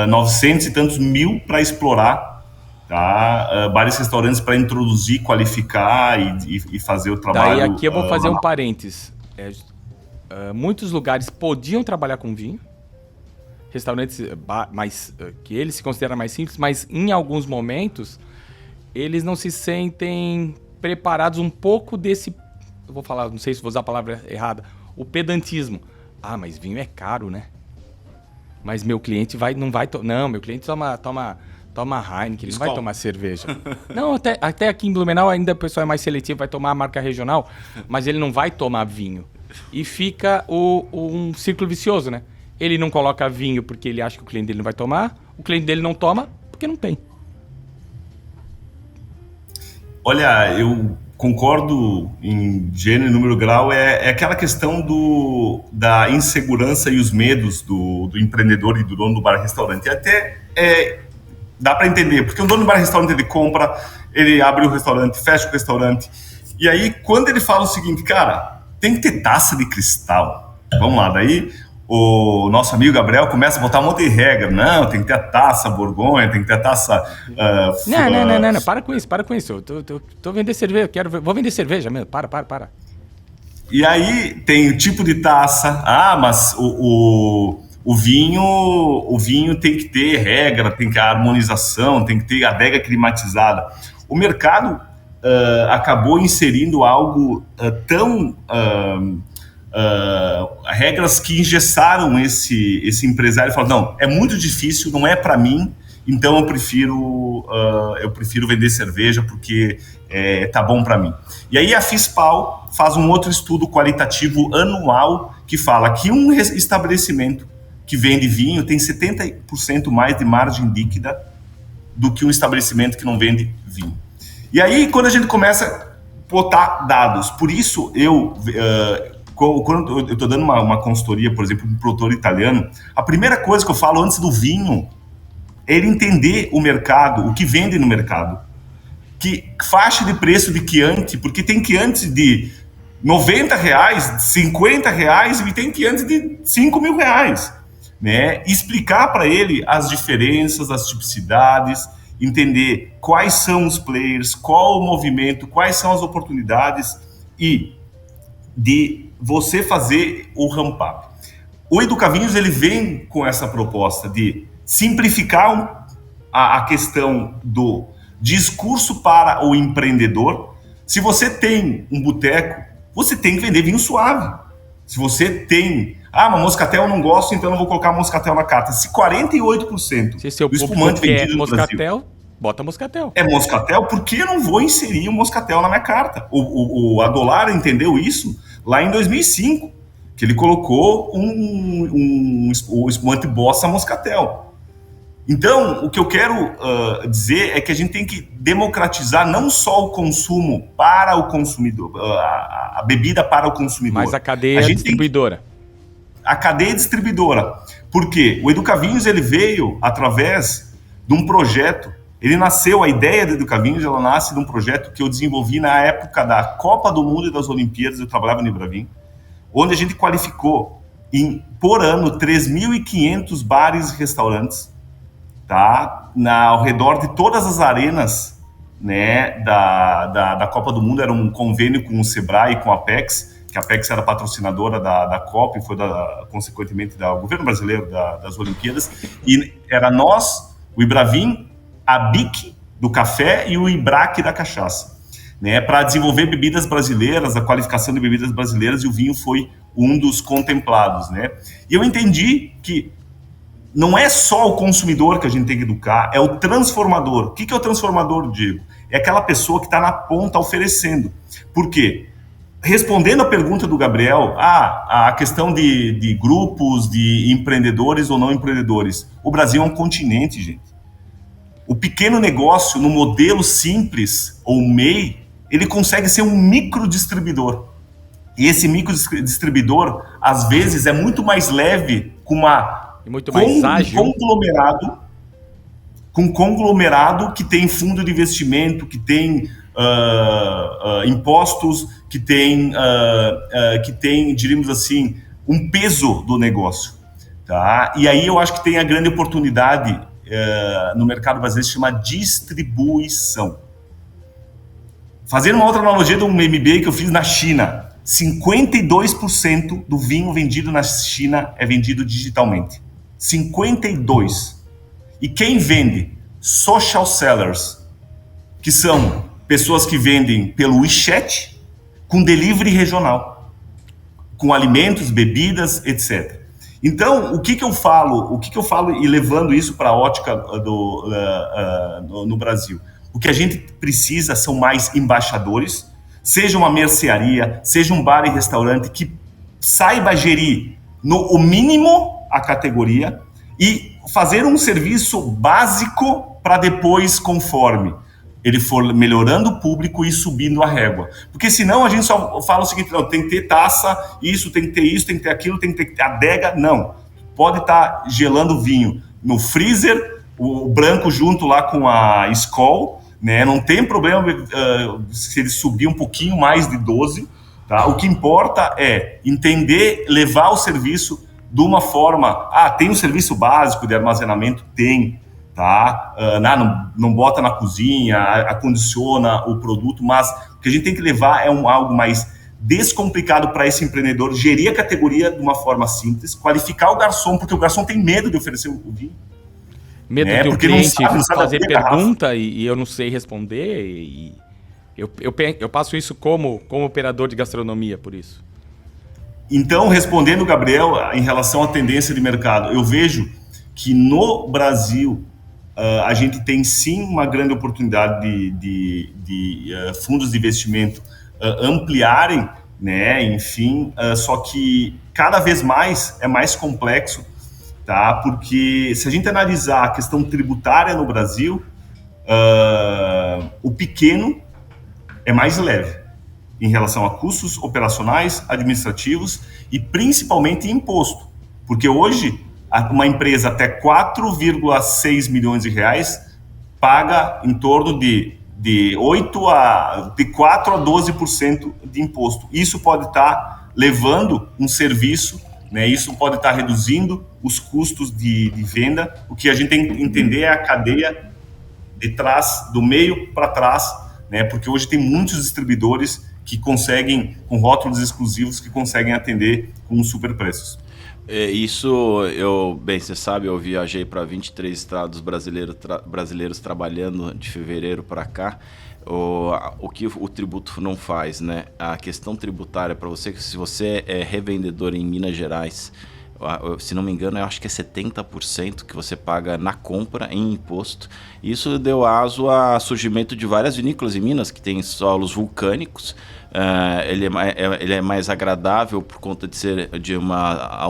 900 e tantos mil para explorar, tá? Bares e restaurantes para introduzir, qualificar e fazer o trabalho. Daí aqui eu vou fazer um parênteses. Muitos lugares podiam trabalhar com vinho, restaurantes mais, que eles se consideram mais simples, mas em alguns momentos eles não se sentem preparados um pouco desse, eu vou falar, não sei se vou usar a palavra errada, o pedantismo. Mas vinho é caro, né? Mas meu cliente não, meu cliente toma Heineken, ele não vai tomar cerveja. Não, até aqui em Blumenau ainda o pessoal é mais seletivo, vai tomar a marca regional, mas ele não vai tomar vinho. E fica um círculo vicioso, né? Ele não coloca vinho porque ele acha que o cliente dele não vai tomar, o cliente dele não toma porque não tem. Olha, eu concordo em gênero e número grau, é aquela questão da insegurança e os medos do empreendedor e do dono do bar-restaurante. E até dá para entender, porque o dono do bar-restaurante, ele compra, ele abre o restaurante, fecha o restaurante, e aí quando ele fala o seguinte, cara, tem que ter taça de cristal. Vamos lá, daí o nosso amigo Gabriel começa a botar um monte de regra. Não, tem que ter a taça Borgonha, tem que ter a taça... Não, para com isso. Eu tô vendendo cerveja, vou vender cerveja mesmo, para. E aí tem o tipo de taça, mas o vinho tem que ter regra, tem que ter harmonização, tem que ter adega climatizada. O mercado acabou inserindo algo tão... regras que engessaram esse empresário e falou, não, é muito difícil, não é para mim, então eu prefiro vender cerveja porque tá bom para mim. E aí a Fispal faz um outro estudo qualitativo anual que fala que um estabelecimento que vende vinho tem 70% mais de margem líquida do que um estabelecimento que não vende vinho. E aí quando a gente começa a botar dados, por isso quando eu estou dando uma consultoria, por exemplo, para um produtor italiano, a primeira coisa que eu falo antes do vinho é ele entender o mercado, o que vende no mercado. Que faixa de preço de Chianti, porque tem Chianti de R$90, R$50 e tem Chianti de R$5.000. Né? Explicar para ele as diferenças, as tipicidades, entender quais são os players, qual o movimento, quais são as oportunidades e de você fazer o ramp-up. O Educavinhos, ele vem com essa proposta de simplificar a questão do discurso para o empreendedor. Se você tem um boteco, você tem que vender vinho suave. Se você tem... mas moscatel eu não gosto, então eu não vou colocar moscatel na carta. Se 48% se seu do espumante vendido no moscatel, Brasil... Bota moscatel. É moscatel, por que eu não vou inserir o moscatel na minha carta? O Adolar entendeu isso lá em 2005, que ele colocou o espumante Bossa Moscatel. Então, o que eu quero dizer é que a gente tem que democratizar não só o consumo para o consumidor, a bebida para o consumidor. Mas a cadeia distribuidora. A cadeia distribuidora. Por quê? O Educavinhos, ele veio através de um projeto. Ele nasceu, a ideia do Educavinhos, ela nasce de um projeto que eu desenvolvi na época da Copa do Mundo e das Olimpíadas, eu trabalhava no Ibravin, onde a gente qualificou, por ano, 3.500 bares e restaurantes, tá? Ao redor de todas as arenas, né, da Copa do Mundo. Era um convênio com o Sebrae e com a Apex, que a Apex era patrocinadora da Copa e foi, consequentemente, do governo brasileiro das Olimpíadas, e era nós, o Ibravin, a BIC do café e o IBRAC da cachaça, né, para desenvolver bebidas brasileiras, a qualificação de bebidas brasileiras, e o vinho foi um dos contemplados, né? E eu entendi que não é só o consumidor que a gente tem que educar, é o transformador. O que é o transformador, Diego? É aquela pessoa que está na ponta oferecendo. Por quê? Respondendo a pergunta do Gabriel, a questão de grupos, de empreendedores ou não empreendedores, o Brasil é um continente, gente. O pequeno negócio, no modelo simples, ou MEI, ele consegue ser um microdistribuidor. E esse microdistribuidor, às vezes, é muito mais leve com um conglomerado que tem fundo de investimento, que tem impostos, que tem, diríamos assim, um peso do negócio. Tá? E aí eu acho que tem a grande oportunidade no mercado brasileiro, se chama distribuição. Fazendo uma outra analogia de um MBA que eu fiz na China, 52% do vinho vendido na China é vendido digitalmente. 52%. E quem vende? Social sellers, que são pessoas que vendem pelo WeChat com delivery regional, com alimentos, bebidas, etc. Então, o que eu falo e levando isso para a ótica no Brasil? O que a gente precisa são mais embaixadores, seja uma mercearia, seja um bar e restaurante que saiba gerir o mínimo a categoria e fazer um serviço básico para depois, conforme ele for melhorando o público e subindo a régua. Porque senão a gente só fala o seguinte, não, tem que ter taça, isso, tem que ter isso, tem que ter aquilo, tem que ter adega. Não, pode estar gelando vinho no freezer, o branco junto lá com a Skol, né? Não tem problema se ele subir um pouquinho mais de 12, tá? O que importa é entender, levar o serviço de uma forma... tem um serviço básico de armazenamento? Tem, tá? Não bota na cozinha, acondiciona o produto, mas o que a gente tem que levar é algo mais descomplicado para esse empreendedor, gerir a categoria de uma forma simples, qualificar o garçom, porque o garçom tem medo de oferecer o vinho. Medo de o cliente fazer pergunta e eu não sei responder. E eu passo isso como operador de gastronomia, por isso. Então, respondendo, Gabriel, em relação à tendência de mercado, eu vejo que no Brasil a gente tem sim uma grande oportunidade de fundos de investimento ampliarem, né? Enfim, só que cada vez mais é mais complexo, tá? Porque se a gente analisar a questão tributária no Brasil, o pequeno é mais leve em relação a custos operacionais, administrativos e principalmente imposto. Porque hoje, uma empresa até 4,6 milhões de reais paga em torno de 4 a 12% de imposto. Isso pode estar levando um serviço, né? Isso pode estar reduzindo os custos de venda. O que a gente tem que entender é a cadeia de trás, do meio para trás, né? Porque hoje tem muitos distribuidores que conseguem, com rótulos exclusivos, que conseguem atender com super preços. Bem, você sabe, eu viajei para 23 estados brasileiros trabalhando de fevereiro para cá. O que o tributo não faz, né? A questão tributária para você, se você é revendedor em Minas Gerais, se não me engano, eu acho que é 70% que você paga na compra em imposto. Isso deu aso ao surgimento de várias vinícolas em Minas que têm solos vulcânicos. Ele é mais agradável por conta de ser de uma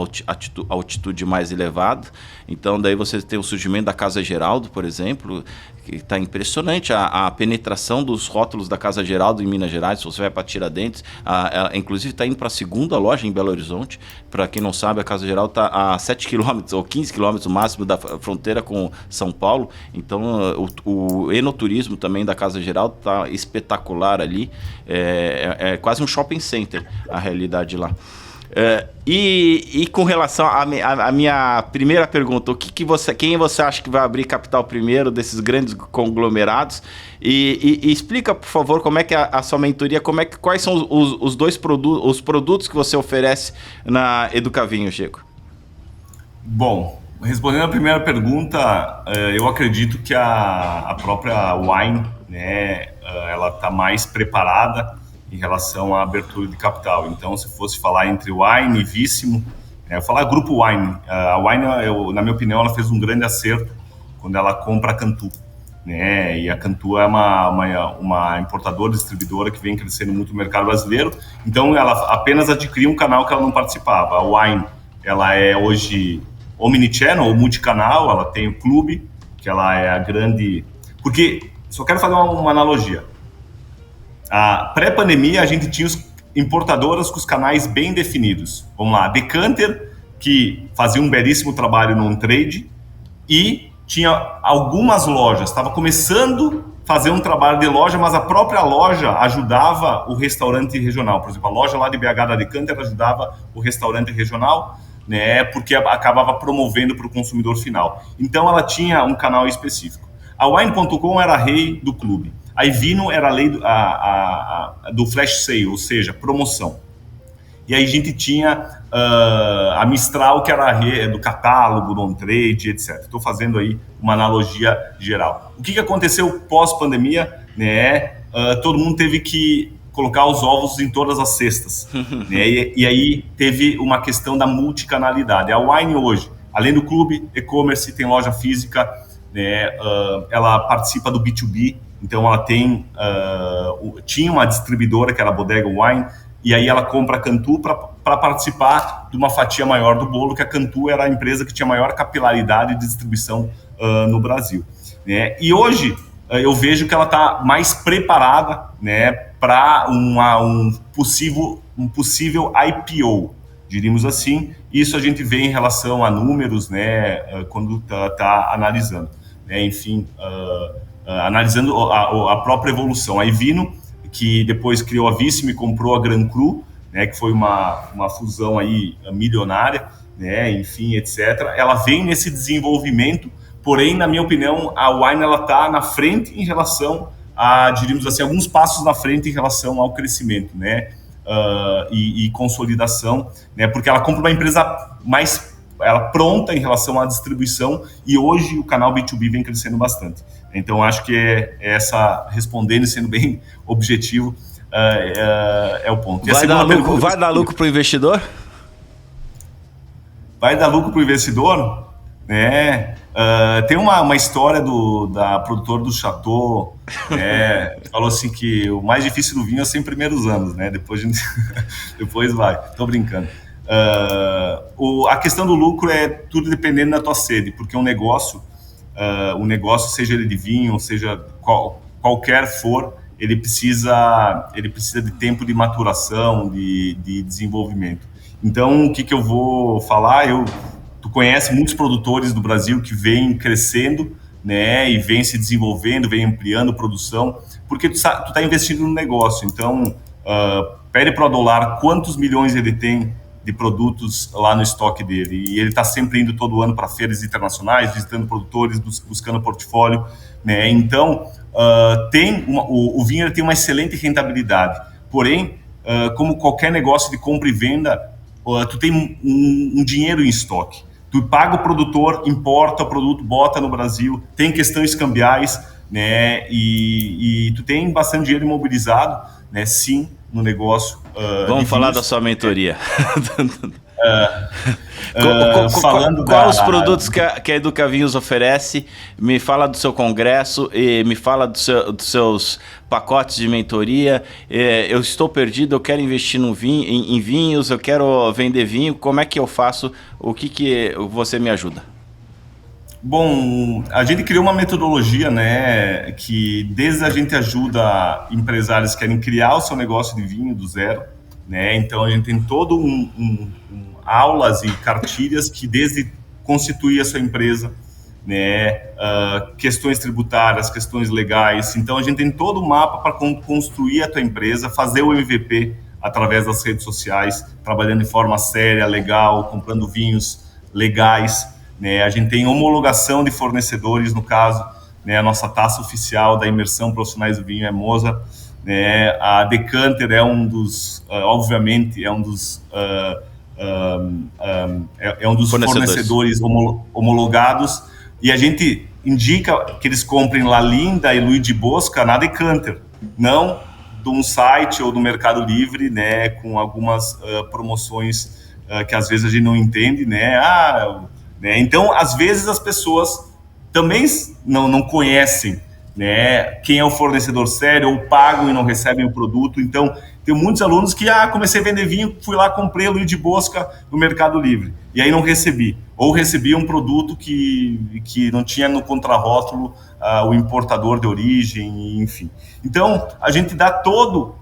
altitude mais elevada. Então daí você tem o surgimento da Casa Geraldo, por exemplo, que está impressionante a penetração dos rótulos da Casa Geraldo em Minas Gerais. Se você vai para Tiradentes, ela inclusive está indo para a segunda loja em Belo Horizonte. Para quem não sabe, a Casa Geraldo está a 7 km ou 15 km no máximo da fronteira com São Paulo. Então o enoturismo também da Casa Geraldo está espetacular ali. É quase um shopping center a realidade lá. E com relação à minha primeira pergunta, quem você acha que vai abrir capital primeiro desses grandes conglomerados? E explica, por favor, como é que a sua mentoria, quais são os produtos que você oferece na Educavinho, Chico? Bom, respondendo a primeira pergunta, eu acredito que a própria Wine, né, ela está mais preparada em relação à abertura de capital. Então, se fosse falar entre Wine e Víssimo, eu falar Grupo Wine. A Wine, na minha opinião, ela fez um grande acerto quando ela compra a Cantu, né? E a Cantu é uma importadora, distribuidora que vem crescendo muito no mercado brasileiro. Então, ela apenas adquiriu um canal que ela não participava. A Wine, ela é hoje omnichannel, ou multicanal, ela tem o clube, que ela é a grande... Porque, só quero fazer uma analogia. A pré-pandemia, a gente tinha importadoras com os canais bem definidos. Vamos lá, Decanter, que fazia um belíssimo trabalho no on-trade, e tinha algumas lojas, estava começando a fazer um trabalho de loja, mas a própria loja ajudava o restaurante regional. Por exemplo, a loja lá de BH da Decanter ajudava o restaurante regional, né, porque acabava promovendo para o consumidor final. Então ela tinha um canal específico. A Wine.com era a rei do clube. A Ivino era a lei do flash sale, ou seja, promoção. E aí a gente tinha a Mistral, que era a rei do catálogo, do on-trade, etc. Estou fazendo aí uma analogia geral. O que aconteceu pós-pandemia? Né? Todo mundo teve que colocar os ovos em todas as cestas. Né? E aí teve uma questão da multicanalidade. A Wine hoje, além do clube, e-commerce, tem loja física, né? Ela participa do B2B, então ela tinha uma distribuidora que era a Bodega Wine, e aí ela compra a Cantu para participar de uma fatia maior do bolo, que a Cantu era a empresa que tinha maior capilaridade de distribuição no Brasil. Né? E hoje eu vejo que ela está mais preparada, né, para um possível IPO, diríamos assim. Isso a gente vê em relação a números, né, quando está analisando. Né? Enfim, analisando a própria evolução. A Ivino, que depois criou a Vissime e comprou a Gran Cru, né, que foi uma fusão aí milionária, né, enfim, etc. Ela vem nesse desenvolvimento, porém, na minha opinião, a Wine está na frente em relação a, diríamos assim, alguns passos na frente em relação ao crescimento, né, e consolidação, né, porque ela compra uma empresa ela pronta em relação à distribuição, e hoje o canal B2B vem crescendo bastante. Então, acho que respondendo e sendo bem objetivo, é o ponto. Vai dar lucro para o investidor? Vai dar lucro para o investidor? Né? Tem uma história da produtora do Chateau, né? Falou assim que o mais difícil do vinho é os 100 primeiros anos, né? Depois vai. Tô brincando. A questão do lucro é tudo dependendo da tua sede, porque um negócio, seja ele de vinho, seja qualquer for, ele precisa de tempo de maturação, de desenvolvimento. Então, o que eu vou falar? Tu conhece muitos produtores do Brasil que vêm crescendo, né, e vêm se desenvolvendo, vêm ampliando produção, porque tu tá investindo no negócio. Então, pede para o Adolar quantos milhões ele tem de produtos lá no estoque dele, e ele está sempre indo todo ano para feiras internacionais, visitando produtores, buscando portfólio, né? Então, o vinho tem uma excelente rentabilidade, porém, como qualquer negócio de compra e venda, tu tem um dinheiro em estoque. Tu paga o produtor, importa o produto, bota no Brasil, tem questões cambiais, né? E tu tem bastante dinheiro imobilizado, né? Sim, no negócio. Vamos falar da sua mentoria. Quais os produtos que a Educavinhos oferece? Me fala do seu congresso e me fala dos seus pacotes de mentoria. Eu estou perdido, eu quero investir em vinhos, eu quero vender vinho. Como é que eu faço? O que você me ajuda? Bom, a gente criou uma metodologia, né, que desde a gente ajuda empresários que querem criar o seu negócio de vinho do zero, né? Então a gente tem todo aulas e cartilhas que desde constituir a sua empresa, né, questões tributárias, questões legais. Então a gente tem todo o mapa para construir a tua empresa, fazer o MVP através das redes sociais, trabalhando de forma séria, legal, comprando vinhos legais. Né, a gente tem homologação de fornecedores, no caso, né, a nossa taça oficial da imersão profissionais do vinho é Moza, né, a Decanter é um dos, obviamente, é um dos fornecedores homologados, e a gente indica que eles comprem La Linda e Luigi Bosca na Decanter, não de um site ou do Mercado Livre, né, com algumas promoções que às vezes a gente não entende, né, né? Então, às vezes as pessoas também não conhecem, né, quem é o fornecedor sério, ou pagam e não recebem o produto. Então, tem muitos alunos que comecei a vender vinho, fui lá, comprei o Luigi Bosca no Mercado Livre, e aí não recebi. Ou recebi um produto que não tinha no contrarótulo o importador de origem, enfim. Então, a gente dá todo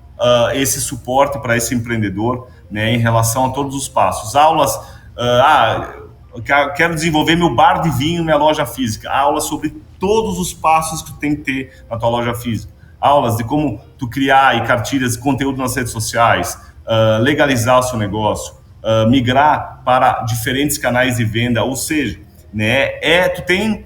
esse suporte para esse empreendedor, né, em relação a todos os passos. Aulas... quero desenvolver meu bar de vinho, minha loja física. Aula sobre todos os passos que tu tem que ter na tua loja física. Aulas de como tu criar e cartilhas de conteúdo nas redes sociais, legalizar o seu negócio, migrar para diferentes canais de venda, ou seja, né, tu tem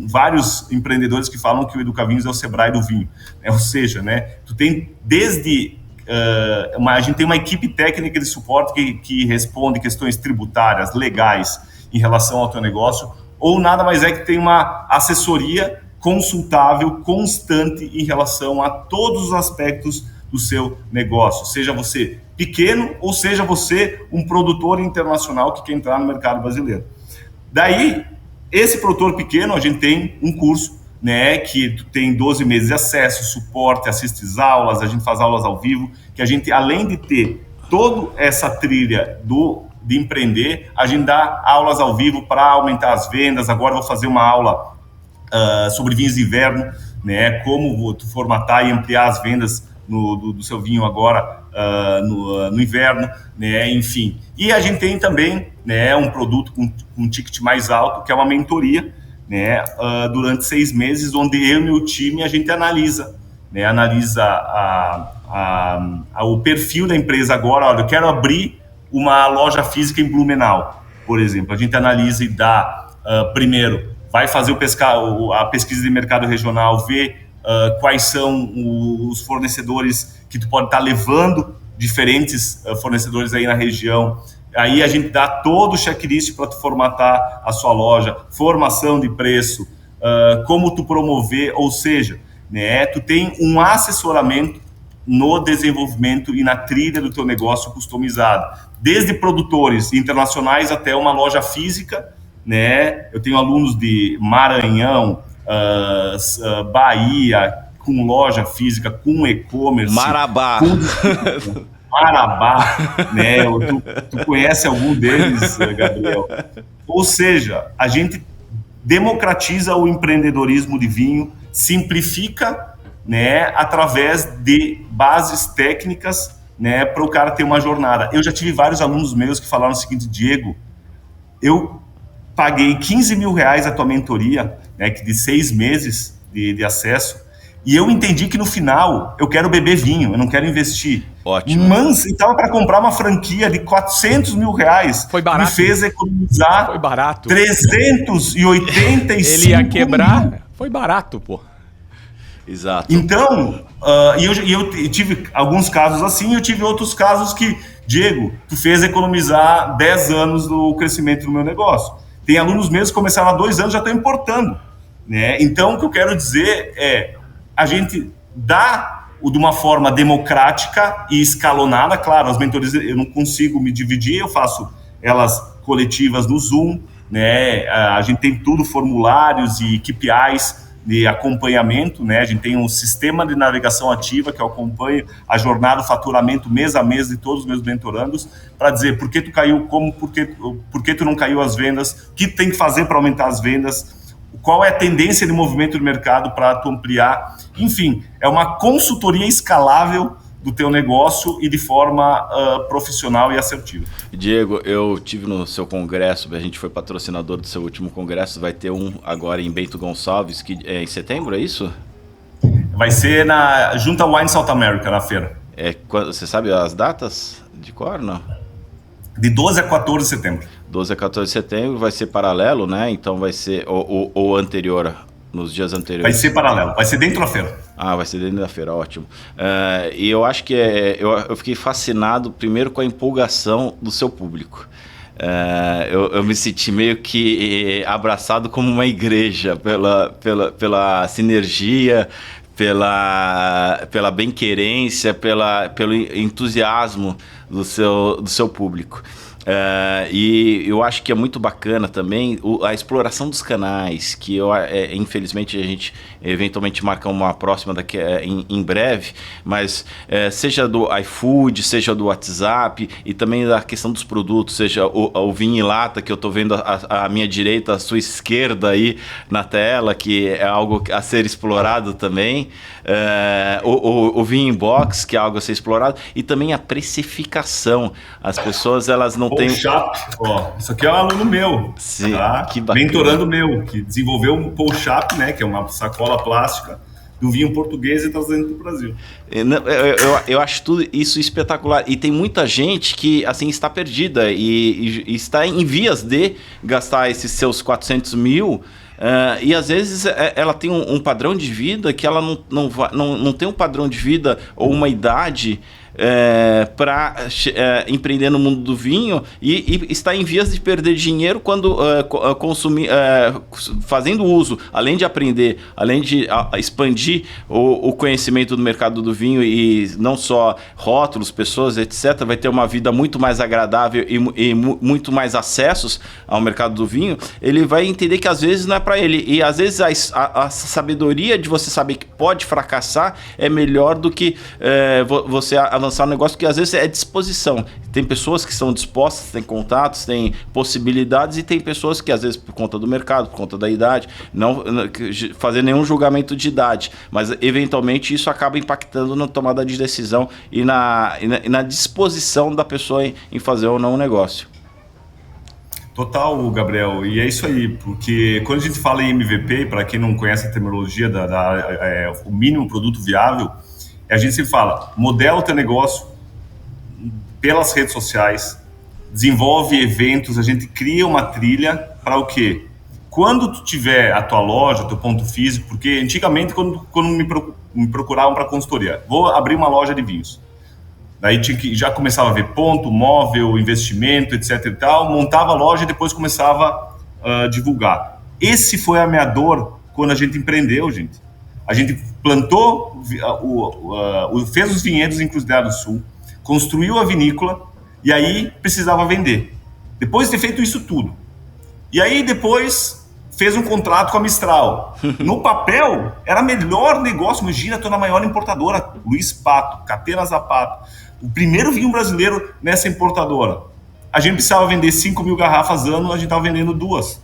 vários empreendedores que falam que o Educavinhos é o Sebrae do vinho, né? Ou seja, né, tu tem desde a gente tem uma equipe técnica de suporte que responde questões tributárias, legais em relação ao teu negócio, ou nada mais é que tem uma assessoria consultável, constante em relação a todos os aspectos do seu negócio, seja você pequeno ou seja você um produtor internacional que quer entrar no mercado brasileiro. Daí, esse produtor pequeno, a gente tem um curso, né, que tem 12 meses de acesso, suporte, assiste às aulas, a gente faz aulas ao vivo, que a gente, além de ter toda essa trilha de empreender, a gente dá aulas ao vivo para aumentar as vendas. Agora vou fazer uma aula sobre vinhos de inverno, né, como tu formatar e ampliar as vendas do seu vinho agora no inverno, né, enfim. E a gente tem também, né, um produto com um ticket mais alto, que é uma mentoria, né, durante 6 meses, onde eu e meu time a gente analisa, né, o perfil da empresa agora. Olha, eu quero abrir uma loja física em Blumenau, por exemplo. A gente analisa e dá, primeiro, vai fazer a pesquisa de mercado regional, ver quais são os fornecedores que tu pode estar levando, diferentes fornecedores aí na região. Aí a gente dá todo o checklist para tu formatar a sua loja, formação de preço, como tu promover, ou seja, né, tu tem um assessoramento no desenvolvimento e na trilha do teu negócio customizado, desde produtores internacionais até uma loja física, né? Eu tenho alunos de Maranhão, Bahia, com loja física, com e-commerce. Marabá. Marabá, né? Tu conhece algum deles, Gabriel? Ou seja, a gente democratiza o empreendedorismo de vinho, simplifica, né, através de bases técnicas, né, para o cara ter uma jornada. Eu já tive vários alunos meus que falaram o seguinte: Diego, eu paguei 15 mil reais a tua mentoria, né, de 6 meses de acesso, e eu entendi que no final eu quero beber vinho, eu não quero investir. Ótimo. Mas estava para comprar uma franquia de 400 mil reais. Foi barato. Me fez economizar. Foi barato. 385 Ele ia quebrar. mil. Foi barato, pô. Exato. Então, eu tive alguns casos assim, eu tive outros casos que, Diego, tu fez economizar 10 anos do crescimento do meu negócio. Tem alunos meus que começaram há 2 anos, já estão importando, né? Então, o que eu quero dizer é, a gente dá de uma forma democrática e escalonada. Claro, as mentorias eu não consigo me dividir, eu faço elas coletivas no Zoom, né? A gente tem tudo, formulários e KPIs de acompanhamento, né? A gente tem um sistema de navegação ativa que eu acompanho a jornada, o faturamento mês a mês de todos os meus mentorandos, para dizer por que tu caiu, por que tu não caiu as vendas, o que tu tem que fazer para aumentar as vendas, qual é a tendência de movimento do mercado para tu ampliar. Enfim, é uma consultoria escalável do teu negócio e de forma profissional e assertiva. Diego, eu tive no seu congresso, a gente foi patrocinador do seu último congresso, vai ter um agora em Bento Gonçalves, que é em setembro, é isso? Vai ser junto ao Wine South America, na feira. Você sabe as datas de cor, não? De 12 a 14 de setembro. 12 a 14 de setembro, vai ser paralelo, né? Então vai ser ou anterior, nos dias anteriores. Vai ser paralelo, vai ser dentro da feira. Ah, vai ser dentro da feira, ótimo. E eu acho que eu fiquei fascinado primeiro com a empolgação do seu público. Eu me senti meio que abraçado como uma igreja pela sinergia, pela bem-querência, pelo entusiasmo do seu público. E eu acho que é muito bacana também a exploração dos canais, que infelizmente a gente eventualmente marca uma próxima daqui em breve, mas seja do iFood, seja do WhatsApp, e também da questão dos produtos, seja o vinho em lata, que eu estou vendo à minha direita, à sua esquerda aí na tela, que é algo a ser explorado também, o vinho em box, que é algo a ser explorado, e também a precificação dedicação. As pessoas, elas não têm... Ó, isso aqui é um aluno meu, Sim, tá? que bacana. Mentorando meu, que desenvolveu um Polchap, né, que é uma sacola plástica do vinho português e trazendo para o Brasil. Eu acho tudo isso espetacular. E tem muita gente que assim está perdida e está em vias de gastar esses seus 400 mil. E às vezes ela tem um padrão de vida que ela não tem um padrão de vida ou uma idade para empreender no mundo do vinho e está em vias de perder dinheiro quando consumir, fazendo uso, além de aprender, além de expandir o conhecimento do mercado do vinho e não só rótulos, pessoas, etc., vai ter uma vida muito mais agradável e muito mais acessos ao mercado do vinho. Ele vai entender que às vezes não é para ele, e às vezes a sabedoria de você saber que pode fracassar é melhor do que você avançar no negócio, que às vezes é disposição. Tem pessoas que são dispostas, têm contatos, têm possibilidades, e tem pessoas que às vezes por conta do mercado, por conta da idade, não fazer nenhum julgamento de idade, mas eventualmente isso acaba impactando na tomada de decisão e na disposição da pessoa em fazer ou não um negócio. Total, Gabriel, e é isso aí, porque quando a gente fala em MVP, para quem não conhece a terminologia o mínimo produto viável, a gente sempre fala, modela o teu negócio pelas redes sociais, desenvolve eventos, a gente cria uma trilha para o quê? Quando tu tiver a tua loja, teu ponto físico, porque antigamente quando me procuravam para consultoria, vou abrir uma loja de vinhos. Daí já começava a ver ponto, móvel, investimento, etc e tal, montava a loja e depois começava a divulgar. Esse foi a minha dor quando a gente empreendeu, gente. A gente plantou, fez os vinhedos em Cruzeiro do Sul, construiu a vinícola e aí precisava vender. Depois de ter feito isso tudo. E aí depois fez um contrato com a Mistral. No papel, era melhor negócio. Imagina, estou na maior importadora, Luiz Pato, Catena Zapato. O primeiro vinho brasileiro nessa importadora. A gente precisava vender 5 mil garrafas ano, a gente estava vendendo 2.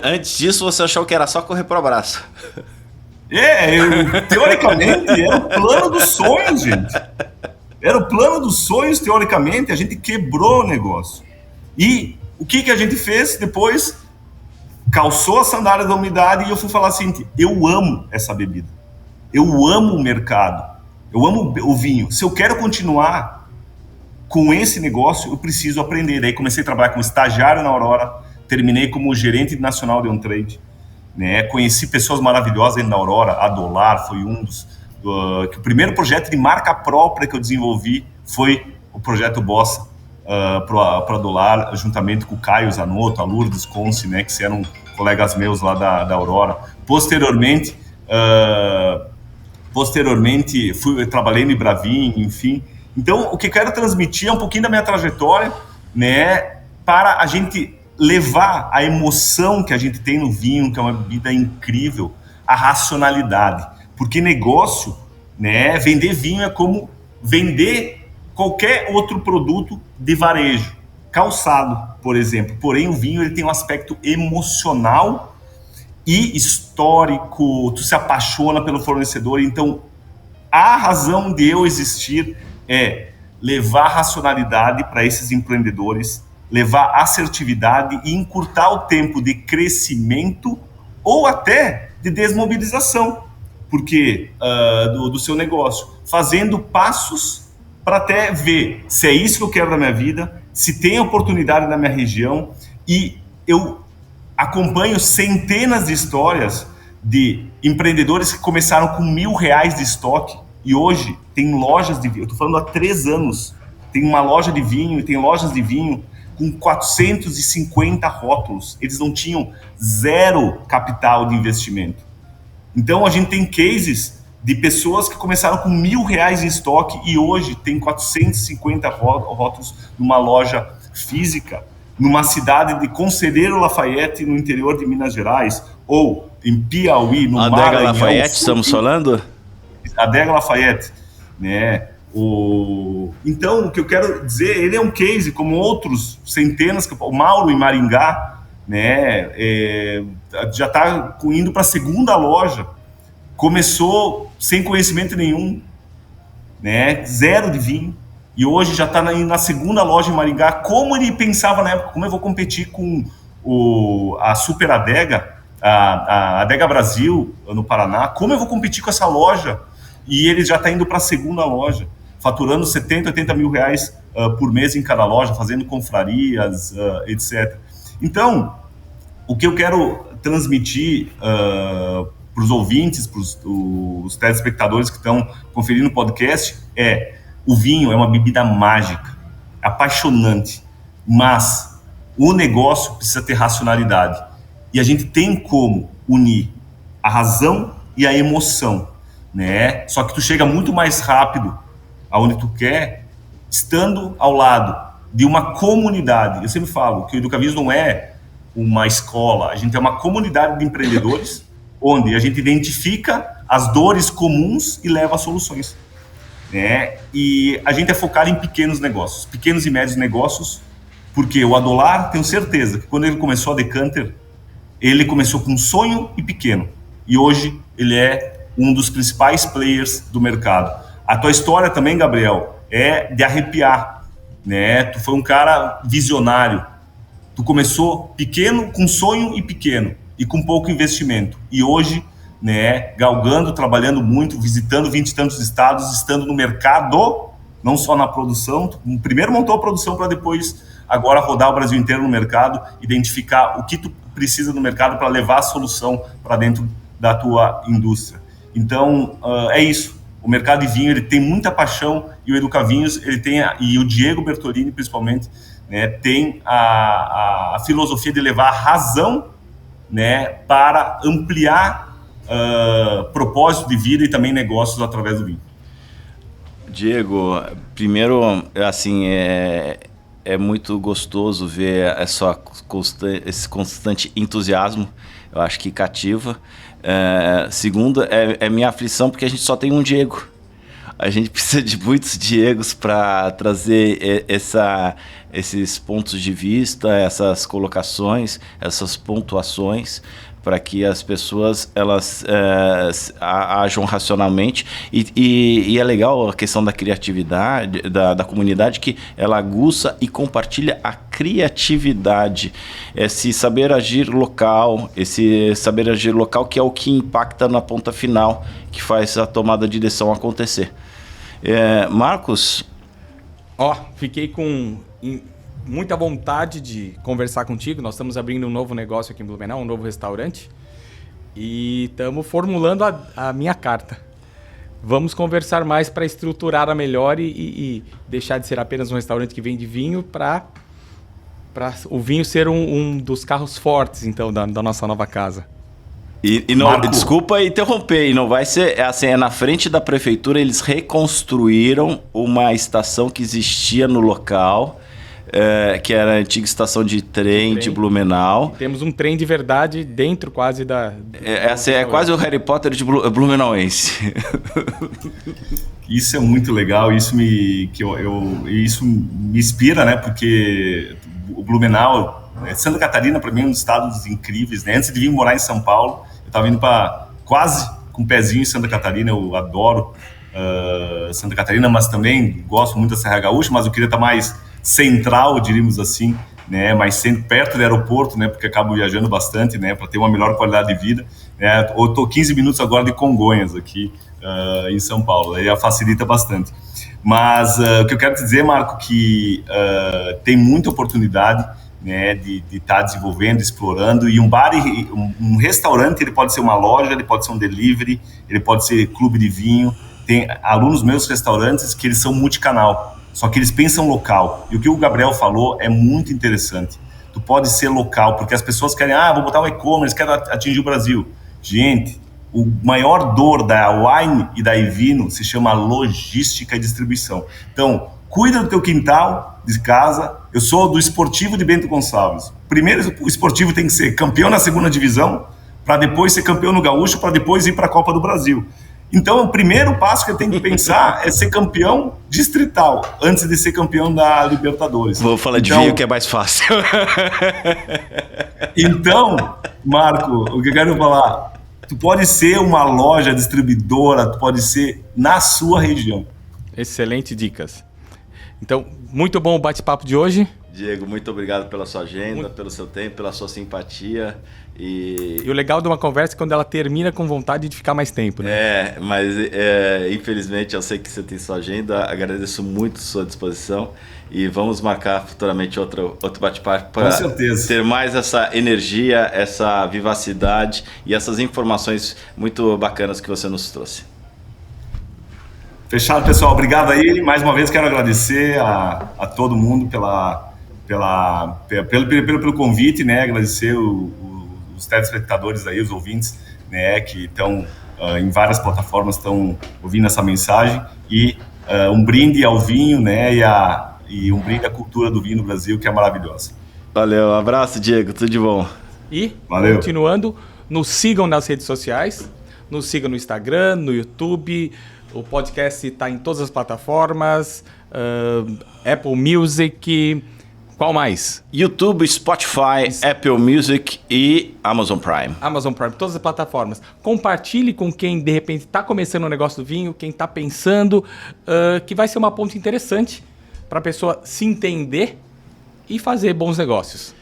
Antes disso, você achou que era só correr pro abraço. Teoricamente, era o plano dos sonhos, gente. Era o plano dos sonhos, teoricamente, a gente quebrou o negócio. E o que a gente fez depois? Calçou a sandália da umidade e eu fui falar assim, eu amo essa bebida. Eu amo o mercado. Eu amo o vinho. Se eu quero continuar com esse negócio, eu preciso aprender. Daí comecei a trabalhar como estagiário na Aurora, terminei como gerente nacional de on-trade. Né? Conheci pessoas maravilhosas dentro da Aurora, a Dolar foi um dos... que o primeiro projeto de marca própria que eu desenvolvi foi o projeto Bossa para Dolar, juntamente com o Caio Zanotto, a Lourdes Conce, né, que eram colegas meus lá da Aurora. Posteriormente, trabalhei no Bravin, enfim. Então, o que eu quero transmitir é um pouquinho da minha trajetória, né, para a gente levar a emoção que a gente tem no vinho, que é uma bebida incrível, a racionalidade. Porque negócio, né, vender vinho é como vender qualquer outro produto de varejo. Calçado, por exemplo. Porém, o vinho ele tem um aspecto emocional e histórico. Tu se apaixona pelo fornecedor. Então, a razão de eu existir é levar racionalidade para esses empreendedores, levar assertividade e encurtar o tempo de crescimento ou até de desmobilização do seu negócio, fazendo passos para até ver se é isso que eu quero da minha vida, se tem oportunidade na minha região. E eu acompanho centenas de histórias de empreendedores que começaram com R$1.000 de estoque e hoje tem lojas de vinho. Eu estou falando há 3 anos, tem uma loja de vinho e tem lojas de vinho com 450 rótulos. Eles não tinham 0 capital de investimento. Então a gente tem cases de pessoas que começaram com R$1.000 em estoque e hoje tem 450 rótulos numa loja física, numa cidade de Conselheiro Lafayette, no interior de Minas Gerais, ou em Piauí, no Maranhão. Adega Lafayette, estamos falando? Adega Lafayette, né? Então, o que eu quero dizer, ele é um case, como outros centenas, o Mauro em Maringá, né? Já está indo para a 2ª loja, começou sem conhecimento nenhum, né? 0 de vinho, E hoje já está na segunda loja em Maringá. Como ele pensava na época, como eu vou competir com a Super Adega, a Adega Brasil, no Paraná, como eu vou competir com essa loja? E ele já está indo para a segunda loja, faturando 70, 80 mil reais por mês em cada loja, fazendo confrarias, etc. Então, o que eu quero transmitir para os ouvintes, para os telespectadores que estão conferindo o podcast o vinho é uma bebida mágica, apaixonante, mas o negócio precisa ter racionalidade. E a gente tem como unir a razão e a emoção, né? Só que tu chega muito mais rápido aonde tu quer, estando ao lado de uma comunidade. Eu sempre falo que o Educavinhos não é uma escola, a gente é uma comunidade de empreendedores onde a gente identifica as dores comuns e leva a soluções. E a gente é focado em pequenos negócios, pequenos e médios negócios, porque o Adolar, tenho certeza que quando ele começou a Decanter, ele começou com um sonho e pequeno, e hoje ele é um dos principais players do mercado. A tua história também, Gabriel, é de arrepiar, né? Tu foi um cara visionário, tu começou pequeno, com sonho e pequeno, e com pouco investimento, e hoje, né, galgando, trabalhando muito, visitando 20 e tantos estados, estando no mercado, não só na produção. Primeiro montou a produção para depois agora rodar o Brasil inteiro no mercado, identificar o que tu precisa no mercado para levar a solução para dentro da tua indústria. Então, é isso. O mercado de vinho, ele tem muita paixão, e o Educavinhos, ele tem, e o Diego Bertolini principalmente, né, tem a filosofia de levar a razão, né, para ampliar propósito de vida e também negócios através do vinho. Diego, primeiro, assim, é muito gostoso ver esse constante entusiasmo, eu acho que cativa. Segundo, é minha aflição, porque a gente só tem um Diego. A gente precisa de muitos Diegos para trazer esses pontos de vista, essas colocações, essas pontuações, para que as pessoas elas ajam racionalmente, e é legal a questão da criatividade da comunidade, que ela aguça e compartilha a criatividade, esse saber agir local, que é o que impacta na ponta final, que faz a tomada de decisão acontecer. Marcos? Fiquei com muita vontade de conversar contigo. Nós estamos abrindo um novo negócio aqui em Blumenau, um novo restaurante, e estamos formulando a minha carta. Vamos conversar mais para estruturar a melhor e deixar de ser apenas um restaurante que vende vinho, para o vinho ser um dos carros fortes, então, da nossa nova casa. E não, desculpa interromper, e não vai ser assim, na frente da prefeitura eles reconstruíram uma estação que existia no local, que era a antiga estação de trem de Blumenau. E temos um trem de verdade dentro quase da... É quase o Harry Potter de Blumenauense. Isso é muito legal, isso me inspira, né? Porque o Blumenau, Santa Catarina, para mim, é um dos estados incríveis, né? Antes de vir morar em São Paulo, eu estava indo para quase com um pezinho em Santa Catarina. Eu adoro Santa Catarina, mas também gosto muito da Serra Gaúcha, mas eu queria estar mais central, diríamos assim, né? Mais perto do aeroporto, né? Porque acabo viajando bastante, né? Para ter uma melhor qualidade de vida. Eu estou 15 minutos agora de Congonhas, aqui em São Paulo, aí facilita bastante. Mas o que eu quero te dizer, Marco, que tem muita oportunidade, né, de estar desenvolvendo, explorando, e um bar, um restaurante, ele pode ser uma loja, ele pode ser um delivery, ele pode ser clube de vinho. Tem alunos meus restaurantes que eles são multicanal, só que eles pensam local, e o que o Gabriel falou é muito interessante. Tu pode ser local, porque as pessoas querem, vou botar um e-commerce, quero atingir o Brasil. Gente, o maior dor da wine e da Evino se chama logística e distribuição. Então, cuida do teu quintal de casa. Eu sou do Esportivo de Bento Gonçalves. Primeiro, o Esportivo tem que ser campeão na segunda divisão, para depois ser campeão no Gaúcho, para depois ir para a Copa do Brasil. Então, o primeiro passo que eu tenho que pensar é ser campeão distrital, antes de ser campeão da Libertadores. Vou falar de vinho, que é mais fácil. Então, Marco, o que eu quero falar, tu pode ser uma loja distribuidora, tu pode ser na sua região. Excelente dicas. Então, muito bom o bate-papo de hoje. Diego, muito obrigado pela sua agenda, pelo seu tempo, pela sua simpatia. E o legal de uma conversa é quando ela termina com vontade de ficar mais tempo, né? Mas infelizmente eu sei que você tem sua agenda, agradeço muito a sua disposição e vamos marcar futuramente outro bate-papo para ter mais essa energia, essa vivacidade e essas informações muito bacanas que você nos trouxe. Fechado, pessoal. Obrigado aí. Mais uma vez quero agradecer a todo mundo pelo convite, né? Agradecer os telespectadores aí, os ouvintes, né? Que estão em várias plataformas, estão ouvindo essa mensagem. E um brinde ao vinho, né? E um brinde à cultura do vinho no Brasil, que é maravilhosa. Valeu, abraço, Diego, tudo de bom. E, continuando, nos sigam nas redes sociais, nos sigam no Instagram, no YouTube. O podcast está em todas as plataformas, Apple Music, qual mais? YouTube, Spotify, Apple Music e Amazon Prime. Amazon Prime, todas as plataformas. Compartilhe com quem, de repente, está começando o negócio do vinho, quem está pensando, que vai ser uma ponte interessante para a pessoa se entender e fazer bons negócios.